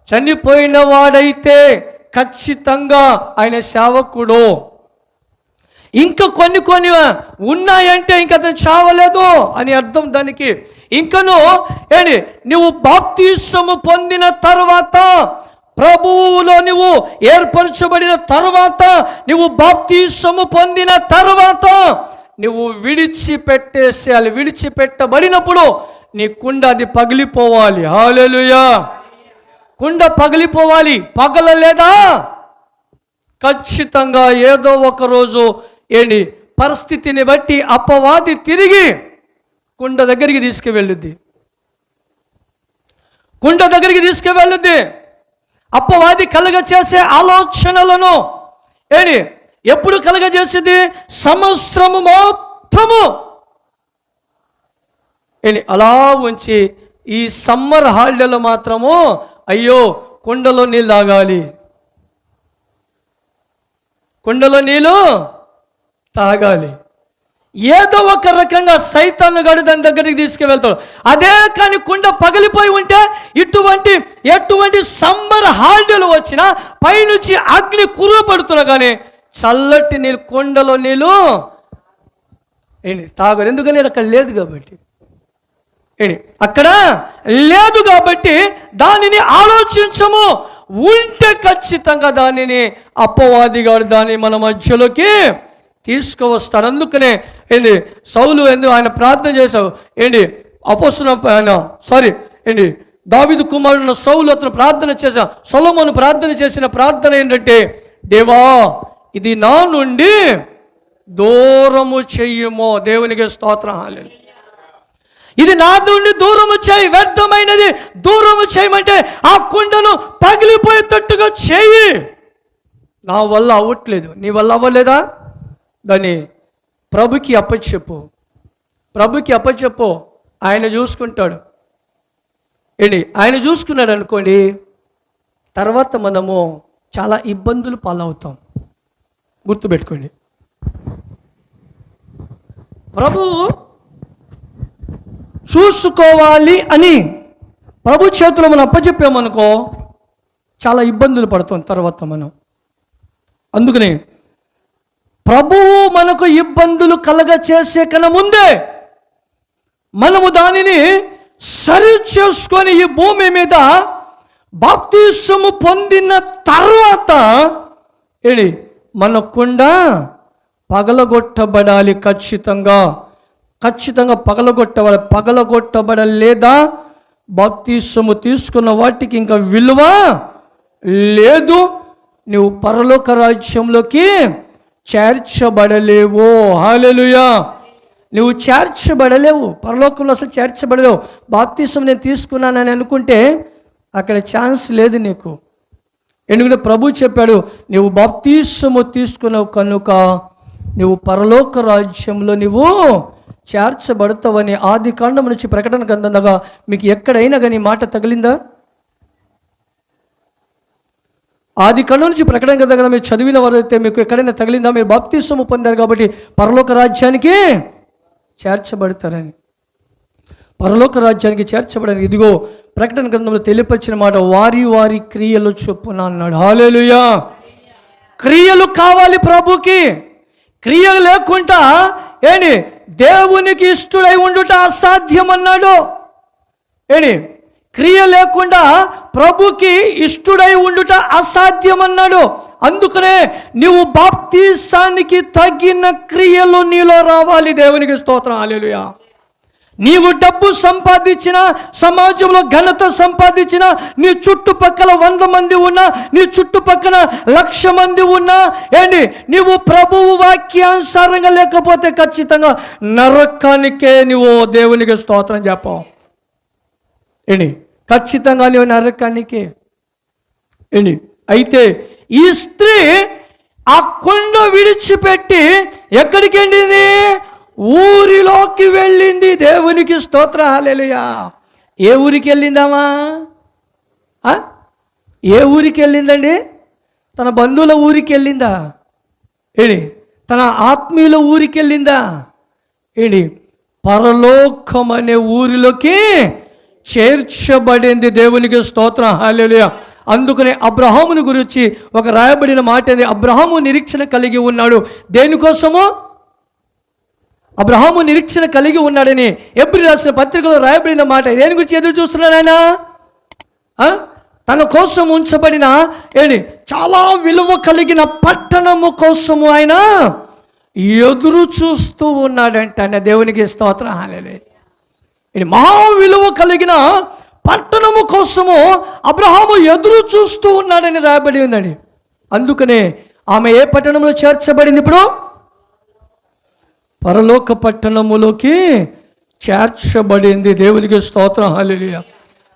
చనిపోయిన వాడైతే ఖచ్చితంగా ఆయన సేవకుడు. ఇంకా కొన్ని ఉన్నాయంటే ఇంకా అతను చావలేదు అని అర్థం దానికి. ఇంకను ఏంటి? నువ్వు బాప్తిసము పొందిన తర్వాత, ప్రభువులో నువ్వు ఏర్పరచబడిన తర్వాత, నువ్వు బాప్తిసము పొందిన తర్వాత నువ్వు విడిచిపెట్టేసేయాలి. విడిచిపెట్టబడినప్పుడు నీ కుండ అది పగిలిపోవాలి. హల్లెలూయా. కుండ పగిలిపోవాలి. పగలలేదా ఖచ్చితంగా ఏదో ఒక రోజు ఏంటి? పరిస్థితిని బట్టి అపవాది తిరిగి కుండ దగ్గరికి తీసుకువెళ్ళుద్ది. కుండ దగ్గరికి తీసుకువెళ్ళుద్ది. అపవాది కలగచేసే ఆలోచనలను ఏంటి? ఎప్పుడు కలగజేసేది? సంవత్సరము మొత్తము ఏంటి? అలా ఉంచి ఈ సమ్మర్ హాలిడేలో మాత్రము అయ్యో కుండలో నీళ్ళు తాగాలి, కుండలో నీళ్ళు తాగాలి. ఏదో ఒక రకంగా సైతాను గడు దాని దగ్గరికి తీసుకువెళ్తాడు. అదే కానీ కుండ పగిలిపోయి ఉంటే ఎటువంటి సమ్మర్ హాలిడేలు వచ్చినా పైనుంచి అగ్ని కురుపడుతున్నా కానీ చల్లటి నీళ్ళు, కుండలో నీళ్ళు ఏంటి తాగరు. ఎందుకని అక్కడ లేదు కాబట్టి. అక్కడ లేదు కాబట్టి దానిని ఆలోచించము. ఉంటే ఖచ్చితంగా దానిని అపవాదిగాడు దాన్ని మన మధ్యలోకి తీసుకువస్తాడు. అందుకనే సౌలు ఆయన ప్రార్థన చేశావు. దావీదు కుమారుడు సౌలు అతను ప్రార్థన చేశా. సొలొమోను ప్రార్థన చేసిన ప్రార్థన ఏంటంటే, దేవా ఇది నా నుండి దూరము చెయ్యుమో. దేవునికి స్తోత్రం, హల్లెలూయా. ఇది నా నుండి దూరము చేయి, వ్యర్థమైనది దూరము చేయమంటే ఆ కుండను పగిలిపోయేటట్టుగా చేయి. నా వల్ల అవ్వట్లేదు, నీ వల్ల అవ్వలేదా? దాన్ని ప్రభుకి అప్పచెప్పు. ఆయన చూసుకుంటాడు. ఆయన చూసుకున్నాడు అనుకోండి, తర్వాత మనము చాలా ఇబ్బందులు పాలవుతాం. గుర్తుపెట్టుకోండి. ప్రభు చూసుకోవాలి అని ప్రభు చేతిలో మనం అప్పచెప్పామనుకో చాలా ఇబ్బందులు పడతాం తర్వాత మనం. అందుకని ప్రభువు మనకు ఇబ్బందులు కలగచేసే కన్నా ముందే మనము దానిని సరి చేసుకొని ఈ భూమి మీద బాప్తిసము పొందిన తర్వాత మన కుండ పగలగొట్టబడాలి. ఖచ్చితంగా పగలగొట్టబడలేదా బాప్తిసము తీసుకున్న వాటికి ఇంకా విలువ లేదు. నువ్వు పరలోక రాజ్యంలోకి చేర్చబడలేవు. హల్లెలూయా. నువ్వు చేర్చబడలేవు, పరలోకంలో అసలు చేర్చబడలేవు. బాప్తిసం నేను తీసుకున్నానని అనుకుంటే అక్కడ ఛాన్స్ లేదు నీకు. ఎందుకంటే ప్రభు చెప్పాడు, నువ్వు బాప్తిసము తీసుకున్నావు కనుక నువ్వు పరలోక రాజ్యంలో నువ్వు చేర్చబడతావని. ఆది కాండం నుంచి ప్రకటన గ్రంథం దాకా మీకు ఎక్కడైనా కానీ మాట తగిలిందా? ఆది కాండం నుంచి ప్రకటన గ్రంథం కదా మీరు చదివిన వారైతే మీకు ఎక్కడైనా తగిలిందా? మీరు బాప్తిసము పొందారు కాబట్టి పరలోక రాజ్యానికి చేర్చబడతారని. పరలోక రాజ్యానికి చేర్చబడని ఇదిగో ప్రకటన గ్రంథంలో తెలియపరిచిన మాట, వారి వారి క్రియలు చొప్పున అన్నాడు. హల్లెలూయా. క్రియలు కావాలి ప్రభుకి. క్రియలు లేకుండా దేవునికి ఇష్టడై ఉండుట అసాధ్యం అన్నాడు. క్రియ లేకుండా ప్రభుకి ఇష్టడై ఉండుట అసాధ్యం అన్నాడు. అందుకనే నువ్వు బాప్తిసానికి తగిన క్రియలు నీలో రావాలి. దేవునికి స్తోత్రం, హల్లెలూయా. నీవు డబ్బు సంపాదించిన, సమాజంలో ఘనత సంపాదించిన, నీ చుట్టుపక్కల 100 మంది ఉన్నా, నీ చుట్టుపక్కల 1,00,000 మంది ఉన్నా, ఏంటి నీవు ప్రభువు వాక్యానుసారంగా లేకపోతే ఖచ్చితంగా నరకానికే నీవు దేవునికి స్తోత్రం చెప్పావు. ఏంటి ఖచ్చితంగా నీవు నరకానికే. ఏంటి అయితే ఈ స్త్రీ ఆ కొండ విడిచిపెట్టి ఎక్కడికి వెళ్ళింది? ఊరిలోకి వెళ్ళింది. దేవునికి స్తోత్రం, హల్లెలూయా. ఏ ఊరికి వెళ్ళిందామా? ఏ ఊరికి వెళ్ళిందండి? తన బంధువుల ఊరికి వెళ్ళిందా? ఏంటి తన ఆత్మీయుల ఊరికి వెళ్ళిందా? ఏంటి పరలోకం అనే ఊరిలోకి చేర్చబడింది. దేవునికి స్తోత్రం, హల్లెలూయా. అందుకనే అబ్రహాముని గురించి ఒక రాయబడిన మాట ఉంది. అబ్రహాము నిరీక్షణ కలిగి ఉన్నాడు. దేనికోసము? అబ్రహాము నిరీక్షణ కలిగి ఉన్నాడని ఎబ్రీ రాసిన పత్రికలో రాయబడిన మాట. దేని గురించి ఎదురు చూస్తున్నాడు ఆయన? తన కోసం ఉంచబడిన చాలా విలువ కలిగిన పట్టణము కోసము ఆయన ఎదురు చూస్తూ ఉన్నాడంట. దేవునికి స్తోత్రం, హల్లెలూయా. మహా విలువ కలిగిన పట్టణము కోసము అబ్రహాము ఎదురు చూస్తూ ఉన్నాడని రాయబడి ఉందండి. అందుకనే ఆమె ఏ పట్టణంలో చేర్చబడింది? ఇప్పుడు పరలోక పట్టణములోకి చేర్చబడింది. దేవునికి స్తోత్రం, హల్లెలూయా.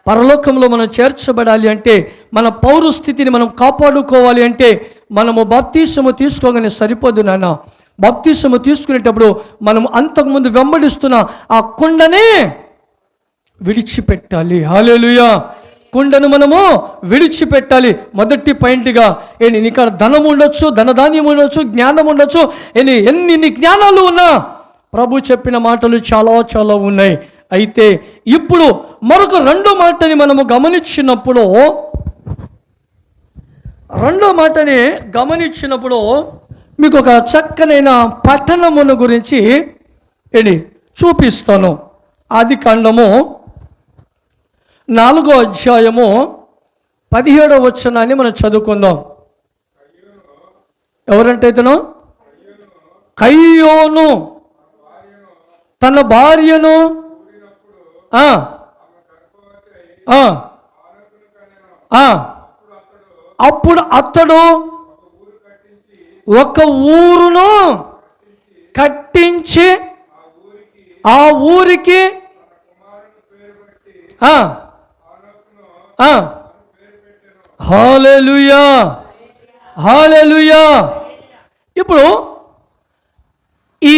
పరలోకంలో మనం చేర్చబడాలి అంటే, మన పౌరస్థితిని మనం కాపాడుకోవాలి అంటే మనము బాప్తీసము తీసుకోగానే సరిపోదు నాన్న. బాప్తీసము తీసుకునేటప్పుడు మనం అంతకుముందు వెంబడిస్తున్న ఆ కుండనే విడిచిపెట్టాలి. హల్లెలూయా. కుండను మనము విడిచిపెట్టాలి. మొదటి పాయింట్గా నీకు ధనం ఉండొచ్చు, ధనధాన్యం ఉండొచ్చు, జ్ఞానం ఉండొచ్చు, ఎన్ని జ్ఞానాలు ఉన్నా ప్రభు చెప్పిన మాటలు చాలా చాలా ఉన్నాయి. అయితే ఇప్పుడు మరొక రెండో మాటని మనము గమనించినప్పుడు, మీకు ఒక చక్కనైన పట్టణమును గురించి చూపిస్తాను. ఆదికాండము 4వ అధ్యాయము 17వ వచనాన్ని మనం చదువుకుందాం. ఎవరంటే ఇతను? కయ్యోను తన భార్యను అప్పుడు అతడు ఒక ఊరును కట్టించి ఆ ఊరికి హల్లెలూయా, హల్లెలూయా. ఇప్పుడు ఈ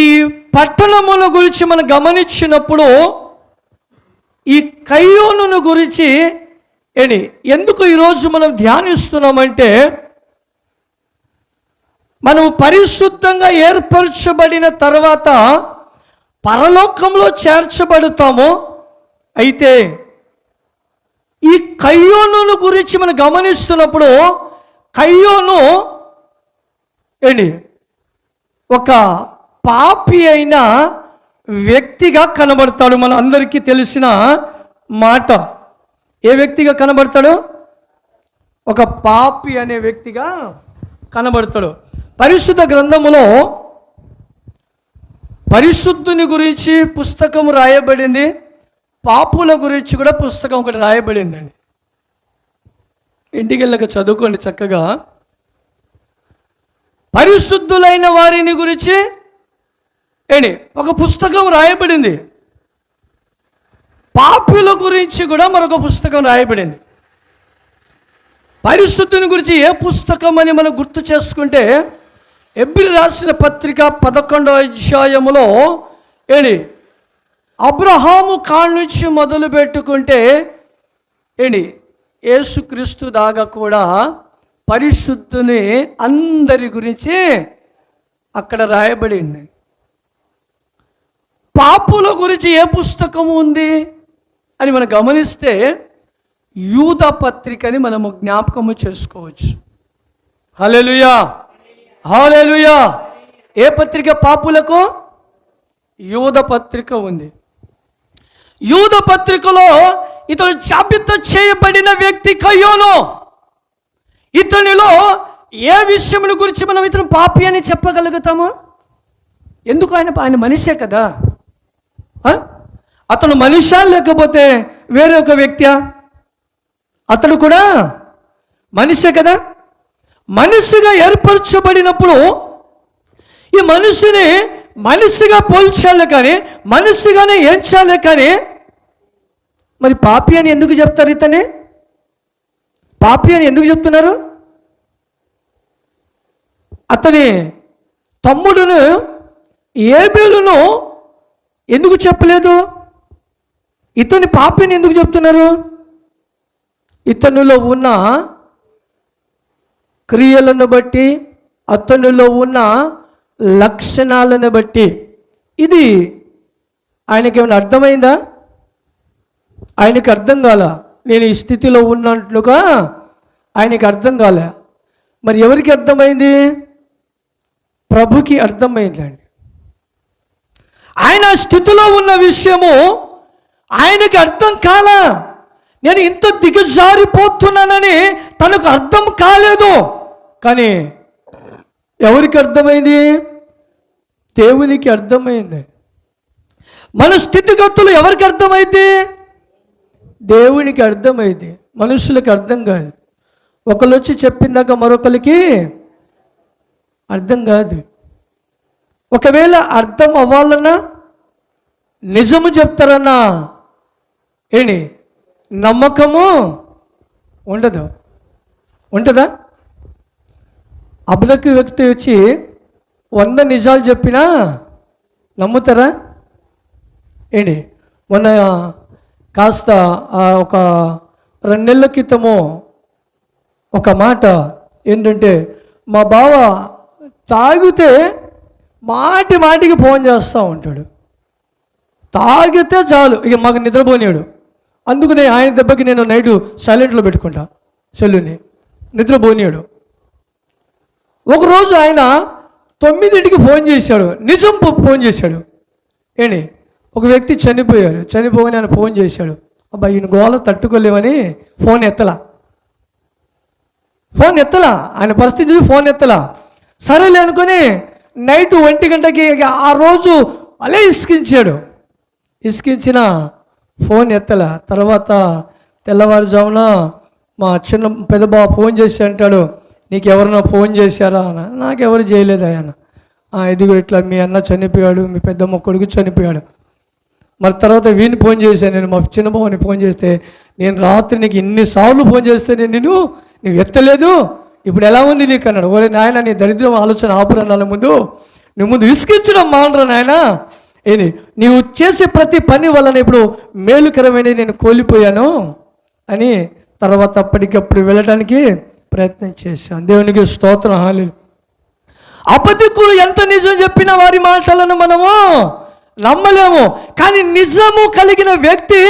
పట్టణముల గురించి మనం గమనించినప్పుడు ఈ కయ్యోనును గురించి ఎందుకు ఈరోజు మనం ధ్యానిస్తున్నామంటే, మనం పరిశుద్ధంగా ఏర్పరచబడిన తర్వాత పరలోకంలో చేర్చబడతాము. అయితే ఈ కయ్యోనును గురించి మనం గమనిస్తున్నప్పుడు, కయ్యోను ఒక పాపి అయిన వ్యక్తిగా కనబడతాడు. మన అందరికీ తెలిసిన మాట. ఏ వ్యక్తిగా కనబడతాడు? ఒక పాపి అనే వ్యక్తిగా కనబడతాడు. పరిశుద్ధ గ్రంథములో పరిశుద్ధుని గురించి పుస్తకం రాయబడింది, పాపుల గురించి కూడా పుస్తకం ఒకటి రాయబడిందండి. ఇంటికి వెళ్ళక చదువుకోండి చక్కగా. పరిశుద్ధులైన వారిని గురించి ఒక పుస్తకం రాయబడింది, పాపుల గురించి కూడా మరొక పుస్తకం రాయబడింది. పరిశుద్ధుని గురించి ఏ పుస్తకం అని మనం గుర్తు చేసుకుంటే, ఎబ్రీ రాసిన పత్రిక 11వ అధ్యాయములో అబ్రహాము కాడ నుంచి మొదలు పెట్టుకుంటే యేసుక్రీస్తు దాకా కూడా పరిశుద్ధుని అందరి గురించి అక్కడ రాయబడింది. పాపుల గురించి ఏ పుస్తకం ఉంది అని మనం గమనిస్తే యూద పత్రికని మనము జ్ఞాపకము చేసుకోవచ్చు. హల్లెలూయా, హల్లెలూయా. ఏ పత్రిక పాపులకు? యూద పత్రిక ఉంది. యూద పత్రికలో ఇతను జాబితా చేయబడిన వ్యక్తి కయ్యోను. ఇతనిలో ఏ విషయముల గురించి మనం ఇతను పాపి అని చెప్పగలుగుతాము? ఎందుకు? ఆయన మనిషే కదా. అతను మనిషా లేకపోతే వేరే ఒక వ్యక్తియా? అతడు కూడా మనిషే కదా. మనిషిగా ఏర్పరచబడినప్పుడు ఈ మనిషిని మనిషిగా పోల్చాలి కానీ, మనిషిగానే ఎంచాలి కానీ, మరి పాపి అని ఎందుకు చెప్తారు? ఇతనే పాపి అని ఎందుకు చెప్తున్నారు? అతని తమ్ముడును ఏబేలును ఎందుకు చెప్పలేదు? ఇతని పాపిని ఎందుకు చెప్తున్నారు? ఇతనిలో ఉన్న క్రియలను బట్టి, అతనిలో ఉన్న లక్షణాలను బట్టి. ఇది ఆయనకి ఏమైనా అర్థమైందా? ఆయనకి అర్థం కాల. నేను ఈ స్థితిలో ఉన్నట్లుగా ఆయనకి అర్థం కాలే. మరి ఎవరికి అర్థమైంది? ప్రభుకి అర్థమైందండి. ఆయన స్థితిలో ఉన్న విషయము ఆయనకి అర్థం కాలా. నేను ఇంత దిగజారిపోతున్నానని తనకు అర్థం కాలేదు. కానీ ఎవరికి అర్థమైంది? దేవునికి అర్థమైంది. మన స్థితిగతులు ఎవరికి అర్థమైంది? దేవునికి అర్థమైంది. మనుషులకు అర్థం కాదు. ఒకళ్ళు వచ్చి చెప్పిందాక మరొకరికి అర్థం కాదు. ఒకవేళ అర్థం అవ్వాలన్నా, నిజము చెప్తారన్నా ఏంటి నమ్మకము ఉండదు. ఉంటుందా? అబద్ధ వ్యక్తి వచ్చి 100 నిజాలు చెప్పినా నమ్ముతారా? ఏంటి మొన్న కాస్త ఒక 2 నెలల క్రితము ఒక మాట ఏంటంటే, మా బావ తాగితే మాటికి ఫోన్ చేస్తూ ఉంటాడు. తాగితే చాలు ఇక మాకు నిద్రపోనియాడు. అందుకనే ఆయన దెబ్బకి నేను నైటు సైలెంట్లో పెట్టుకుంటా సెల్లుని, నిద్రపోనియాడు. ఒకరోజు ఆయన 9ంటికి ఫోన్ చేశాడు. నిజం ఫోన్ చేశాడు. ఏంటి ఒక వ్యక్తి చనిపోయారు. చనిపోగానే ఆయన ఫోన్ చేశాడు. అబ్బా ఈయన గోల తట్టుకోలేమని ఫోన్ ఎత్తలా. ఆయన పరిస్థితి ఫోన్ ఎత్తలా. సరేలే అనుకొని నైట్ 1 గంటకి ఆ రోజు అలే ఇసుకించిన ఫోన్ ఎత్తలా. తర్వాత తెల్లవారుజామున మా పెద్ద బావ ఫోన్ చేసి అంటాడు, నీకు ఎవరైనా ఫోన్ చేశారా అన్న. నాకెవరు చేయలేదు ఆయన. ఇదిగో ఇట్లా మీ అన్న చనిపోయాడు, మీ పెద్దమ్మ కొడుకు చనిపోయాడు. మరి తర్వాత వీని ఫోన్ చేశాను నేను, మా చిన్న బావని ఫోన్ చేస్తే, నేను రాత్రి నీకు ఇన్నిసార్లు ఫోన్ చేస్తే నువ్వు ఎత్తలేదు, ఇప్పుడు ఎలా ఉంది నీకు అన్నాడు. ఓరే నాయన, నీ దరిద్రం ఆలోచన ఆపురన్నాల నువ్వు ముందు విసిగించడం మానరా నాయన. ఏది నీవు చేసే ప్రతి పని వలన ఇప్పుడు మేలుకరమైన నేను కోల్పోయాను అని తర్వాత అప్పటికప్పుడు వెళ్ళడానికి ప్రయత్నం చేశాను. దేవునికి స్తోత్రం. హల్లెలూయా. అబద్ధికులు ఎంత నిజం చెప్పినా వారి మాటలను మనము నమ్మలేము. కానీ నిజము కలిగిన వ్యక్తి,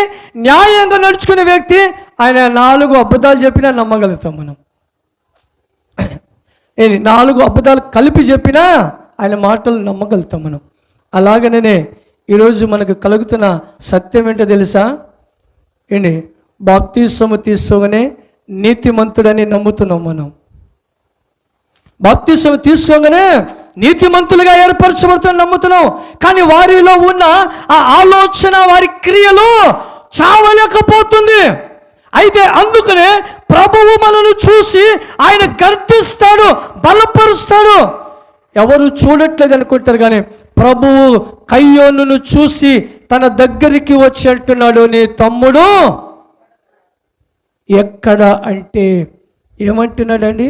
న్యాయంగా నడుచుకునే వ్యక్తి, ఆయన 4 అబద్ధాలు చెప్పినా నమ్మగలుగుతాం మనం. 4 అబద్ధాలు కలిపి చెప్పినా ఆయన మాటలు నమ్మగలుగుతాం మనం. అలాగనే ఈరోజు మనకు కలుగుతున్న సత్యం ఏంటో తెలుసా? బాప్తిస్మము తీసుకోగానే నీతిమంతుడని నమ్ముతున్నాం మనం. బాప్తిస్మము తీసుకోగానే నీతిమంతులుగా ఏర్పరచబడుతున్న నమ్ముతున్నాం. కానీ వారిలో ఉన్న ఆ ఆలోచన, వారి క్రియలు చావలేకపోతుంది. అయితే అందుకనే ప్రభువు మనను చూసి ఆయన గర్తిస్తాడు, బలపరుస్తాడు. ఎవరు చూడట్లేదు అనుకుంటారు, కానీ ప్రభువు కయ్యోనును చూసి తన దగ్గరికి వచ్చి అంటున్నాడు, నీ తమ్ముడు ఎక్కడ అంటే ఏమంటున్నాడండి?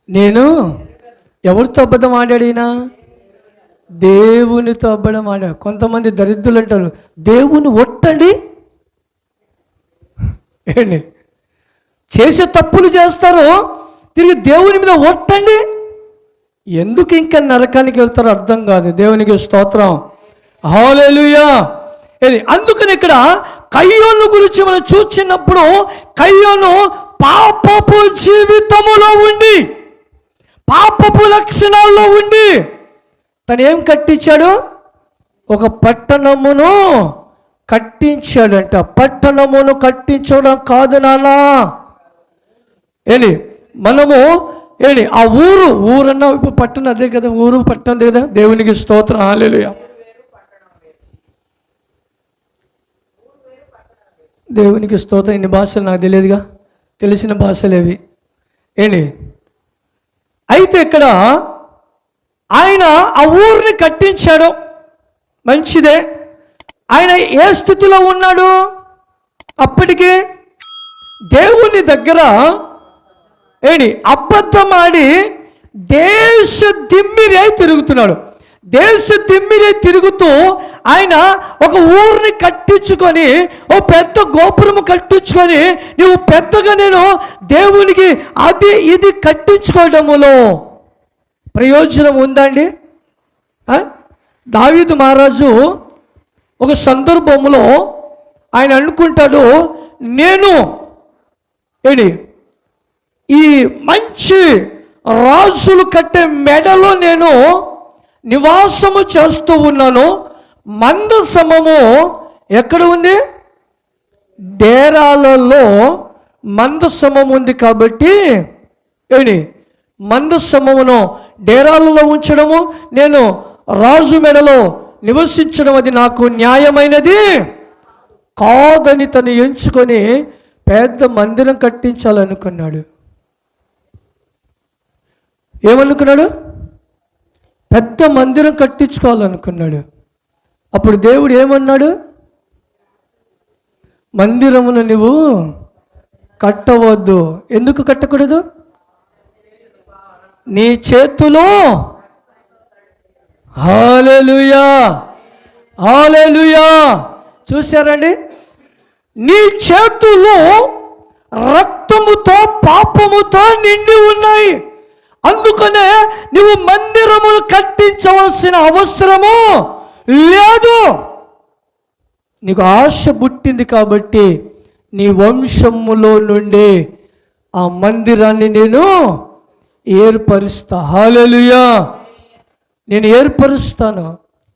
నేను ఎవరితో అబద్ధం ఆడాడినా? దేవునితో అబద్ధం ఆడాడు. కొంతమంది దరిద్రులు అంటారు, దేవుని ఒట్టండి. ఏంటి చేసే తప్పులు చేస్తారు, తిరిగి దేవుని మీద ఒట్టండి. ఎందుకు ఇంకా నరకానికి వెళ్తారో అర్థం కాదు. దేవునికి స్తోత్రం. హల్లెలూయా. అందుకని ఇక్కడ కయ్యోను గురించి మనం చూసినప్పుడు, కయ్యోను పాపపు జీవితములో ఉండి, పాపపు లక్షణాల్లో ఉండి తను ఏం కట్టించాడు? ఒక పట్టణమును కట్టించాడంట. పట్టణమును కట్టించడం కాదు నాన్న, మనము ఆ ఊరన్నా ఇప్పుడు పట్టణం అదే కదా, ఊరు పట్టణం కదా. దేవునికి స్తోత్రం, హల్లెలూయా. దేవునికి స్తోత్రం. ఇన్ని భాషలు నాకు తెలియదుగా, తెలిసిన భాషలేవి. అయితే ఇక్కడ ఆయన ఆ ఊరిని కట్టించాడు, మంచిదే. ఆయన ఏ స్థితిలో ఉన్నాడు? అప్పటికి దేవుని దగ్గర అబద్ధమాడి దేశ దిమ్మిరై తిరుగుతున్నాడు. దేశ దిమ్మిరై తిరుగుతూ ఆయన ఒక ఊరిని కట్టించుకొని, ఓ పెద్ద గోపురము కట్టించుకొని, నువ్వు పెద్దగా నేను దేవునికి అది ఇది కట్టించుకోవడములో ప్రయోజనం ఉందండి? దావీదు మహారాజు ఒక సందర్భంలో ఆయన అనుకుంటాడు, నేను ఈ మంచి రాజులు కట్టే మెడలో నేను నివాసము చేస్తూ ఉన్నాను. మందసమము ఎక్కడ ఉంది? డేరాలలో మందసమం ఉంది. కాబట్టి మందసమమును డేరాలలో ఉంచడము, నేను రాజు మెడలో నివసించడం అది నాకు న్యాయమైనది కాదని తను ఎంచుకొని పెద్ద మందిరం కట్టించాలనుకున్నాడు. ఏమనుకున్నాడు? పెద్ద మందిరం కట్టించుకోవాలనుకున్నాడు. అప్పుడు దేవుడు ఏమన్నాడు? మందిరమును నువ్వు కట్టవద్దు. ఎందుకు కట్టకూడదు? నీ చేతిలో, హల్లెలూయా హల్లెలూయా, చూశారండి, నీ చేతులు రక్తముతో పాపముతో నిండి ఉన్నాయి. అందుకనే నువ్వు మందిరమును కట్టించవలసిన అవసరము లేదు. నీకు ఆశ పుట్టింది కాబట్టి నీ వంశములో నుండి ఆ మందిరాన్ని నేను ఏర్పరుస్తా. హల్లెలూయా, నేను ఏర్పరుస్తాను.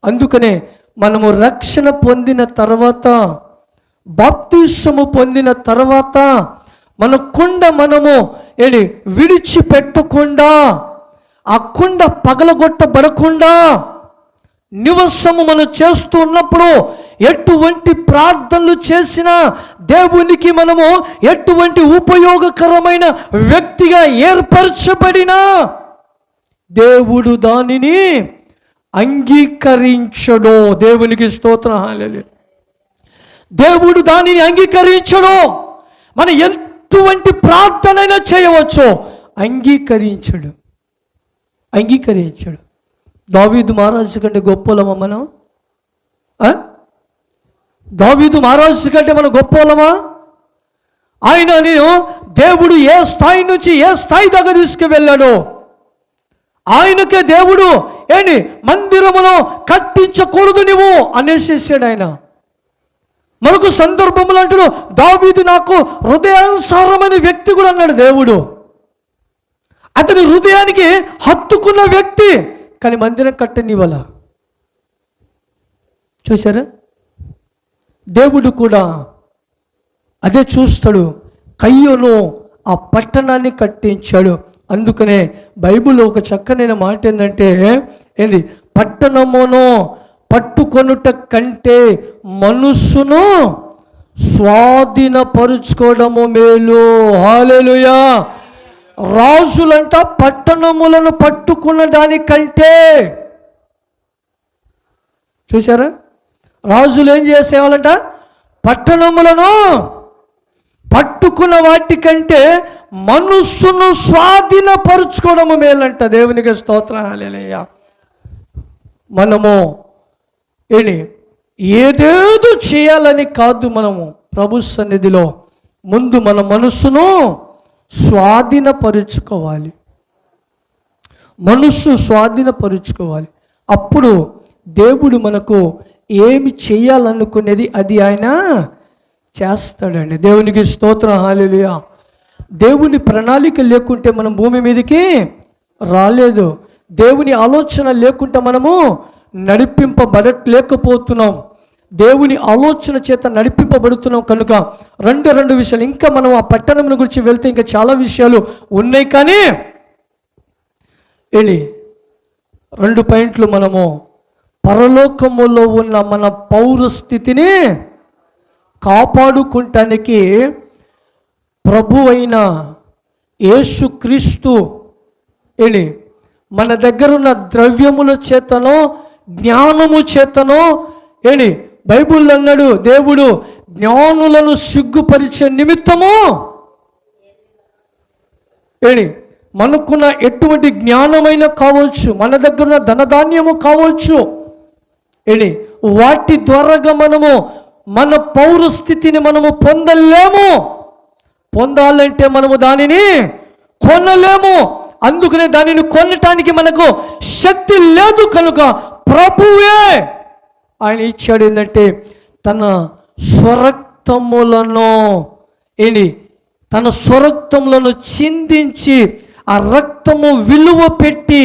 అందుకనే మనము రక్షణ పొందిన తర్వాత, బాప్తిస్మము పొందిన తర్వాత మన కుండ మనము విడిచిపెట్టకుండా, ఆ కుండ పగలగొట్టబడకుండా నివసము మనం చేస్తూ ఉన్నప్పుడు ఎటువంటి ప్రార్థనలు చేసినా దేవునికి మనము ఎటువంటి ఉపయోగకరమైన వ్యక్తిగా ఏర్పరచబడినా దేవుడు దానిని అంగీకరించడు. దేవునికి స్తోత్రం, హల్లెలూయా. దేవుడు దానిని అంగీకరించడు. మనం ఎటువంటి ప్రార్థనైనా చేయవచ్చు, అంగీకరించడు. దావీదు మహారాజు కంటే గొప్పలమా మనం? దావీదు మహారాజు కంటే మనం గొప్పలమా? ఆయనని దేవుడు ఏ స్థాయి నుంచి ఏ స్థాయి దాకా తీసుకువెళ్ళాడు. ఆయనకే దేవుడు మందిరమును కట్టించకూడదు నువ్వు అనేసేసాడు ఆయన. మరొక సందర్భంలో అంటాడు, దావీదు నాకు హృదయానుసారమైన వ్యక్తి కూడా అన్నాడు దేవుడు. అతని హృదయానికి హత్తుకున్న వ్యక్తి, కానీ మందిరం కట్టనివ్వాల. చూసారా? దేవుడు కూడా అదే చూస్తాడు. కయ్యూను ఆ పట్టణాన్ని కట్టించాడు. అందుకనే బైబిల్లో ఒక చక్కనైన మాట ఏంటంటే, పట్టణమును పట్టుకొనుట కంటే మనస్సును స్వాధీనపరుచుకోవడము మేలు. హల్లెలూయా. రాజులంట పట్టణములను పట్టుకున్న దానికంటే, చూసారా, రాజులు ఏం చేసేవాళ్ళంట? పట్టణములను పట్టుకున్న వాటికంటే మనస్సును స్వాధీనపరుచుకోవడము మేలంట. దేవునికి స్తోత్రం, హల్లెలూయా. మనము ఏదేదో చేయాలని కాదు, మనము ప్రభు సన్నిధిలో ముందు మన మనస్సును స్వాధీనపరుచుకోవాలి. మనస్సు స్వాధీనపరుచుకోవాలి. అప్పుడు దేవుడు మనకు ఏమి చేయాలనుకునేది అది ఆయన చేస్తాడండి. దేవునికి స్తోత్రం, హల్లెలూయా. దేవుని ప్రణాళిక లేకుంటే మనం భూమి మీదకి రాలేదు. దేవుని ఆలోచన లేకుంటే మనము నడిపింపబడలేకపోతున్నాం. దేవుని ఆలోచన చేత నడిపింపబడుతున్నాం కనుక రెండు విషయాలు, ఇంకా మనం ఆ పట్టణం గురించి వెళ్తే ఇంకా చాలా విషయాలు ఉన్నాయి, కానీ 2 పాయింట్లు మనము పరలోకములో ఉన్న మన పౌరస్థితిని కాపాడుకుంటానికి ప్రభు అయిన యేసుక్రీస్తు మన దగ్గర ఉన్న ద్రవ్యముల చేతనో జ్ఞానము చేతనో బైబిల్ అన్నాడు, దేవుడు జ్ఞానులను సిగ్గుపరిచే నిమిత్తము మనకున్న ఎటువంటి జ్ఞానమైన కావచ్చు, మన దగ్గర ఉన్న ధనధాన్యము కావచ్చు, వాటి ద్వారాగా మనము మన పౌరస్థితిని మనము పొందలేము. పొందాలంటే మనము దానిని కొనలేము. అందుకనే దానిని కొనటానికి మనకు శక్తి లేదు. కనుక ప్రభువే ఆయన ఇచ్చాడు ఏంటంటే తన స్వరక్తములను తన స్వరక్తములను చిందించి ఆ రక్తము విలువ పెట్టి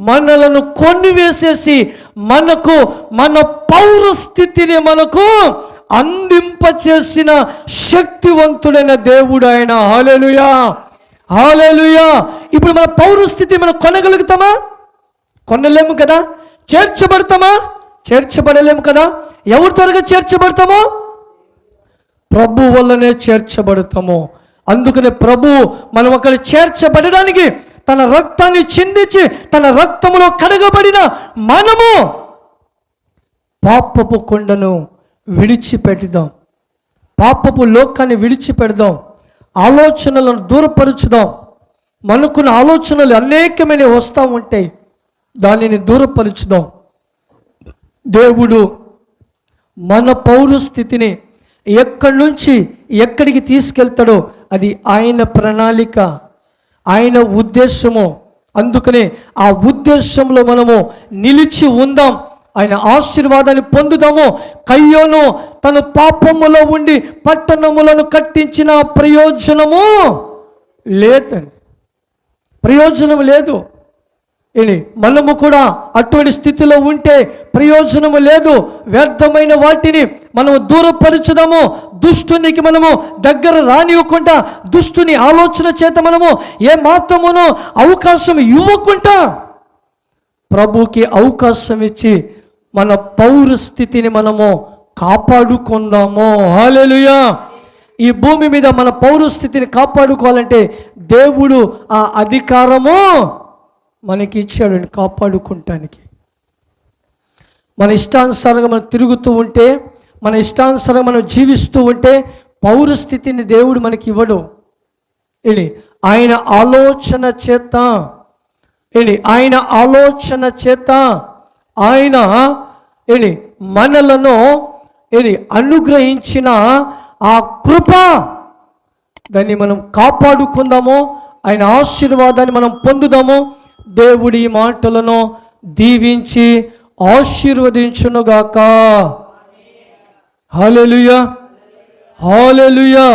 మనలను కొనివేసేసి మనకు మన పౌరస్థితిని మనకు అందింపచేసిన శక్తివంతుడైన దేవుడు ఆయన. హల్లెలూయా, హల్లెలూయా. ఇప్పుడు మన పౌరస్థితి మనం కొనగలుగుతామా? కొనలేము కదా. చేర్చబడతామా? చేర్చబడలేము కదా. ఎవరి త్వరగా చేర్చబడతామో? ప్రభు వల్లనే చేర్చబడతాము. అందుకనే ప్రభు మనం అక్కడ చేర్చబడడానికి తన రక్తాన్ని చిందించి తన రక్తములో కడగబడిన మనము పాపపు కొండను విడిచిపెడదాం, పాపపు లోకాన్ని విడిచిపెడదాం, ఆలోచనలను దూరపరుచుదాం. మనకున్న ఆలోచనలు అనేకమైన వస్తూ ఉంటాయి, దానిని దూరపరుచుదాం. దేవుడు మన పౌరస్థితిని ఎక్కడి నుంచి ఎక్కడికి తీసుకెళ్తాడో అది ఆయన ప్రణాళిక, ఆయన ఉద్దేశము. అందుకనే ఆ ఉద్దేశంలో మనము నిలిచి ఉందాం, ఆయన ఆశీర్వాదాన్ని పొందుదాము. కయ్యోను తన పాపములో ఉండి పట్టణములను కట్టించిన ప్రయోజనము లేదండి, ప్రయోజనం లేదు. మనము కూడా అటువంటి స్థితిలో ఉంటే ప్రయోజనము లేదు. వ్యర్థమైన వాటిని మనము దూరపరచుదాము. దుష్టునికి మనము దగ్గర రానివ్వకుండా, దుష్టుని ఆలోచన చేత మనము ఏ మాత్రమునో అవకాశం ఇవ్వకుండా ప్రభుకి అవకాశం ఇచ్చి మన పౌరస్థితిని మనము కాపాడుకుందాము. హల్లెలూయా. ఈ భూమి మీద మన పౌరస్థితిని కాపాడుకోవాలంటే దేవుడు ఆ అధికారము మనకి ఇచ్చాడు కాపాడుకుంటానికి. మన ఇష్టానుసారంగా మనం తిరుగుతూ ఉంటే, మన ఇష్టానుసారంగా మనం జీవిస్తూ ఉంటే పౌరస్థితిని దేవుడు మనకి ఇవ్వడు. ఆయన ఆలోచన చేత ఆయన ఆలోచన చేత ఆయన మనలను అనుగ్రహించిన ఆ కృప, దాన్ని మనం కాపాడుకుందాము. ఆయన ఆశీర్వాదాన్ని మనం పొందుదాము. దేవుడి మాటలను దీవించి ఆశీర్వదించునుగాక. హల్లెలూయా, హల్లెలూయా.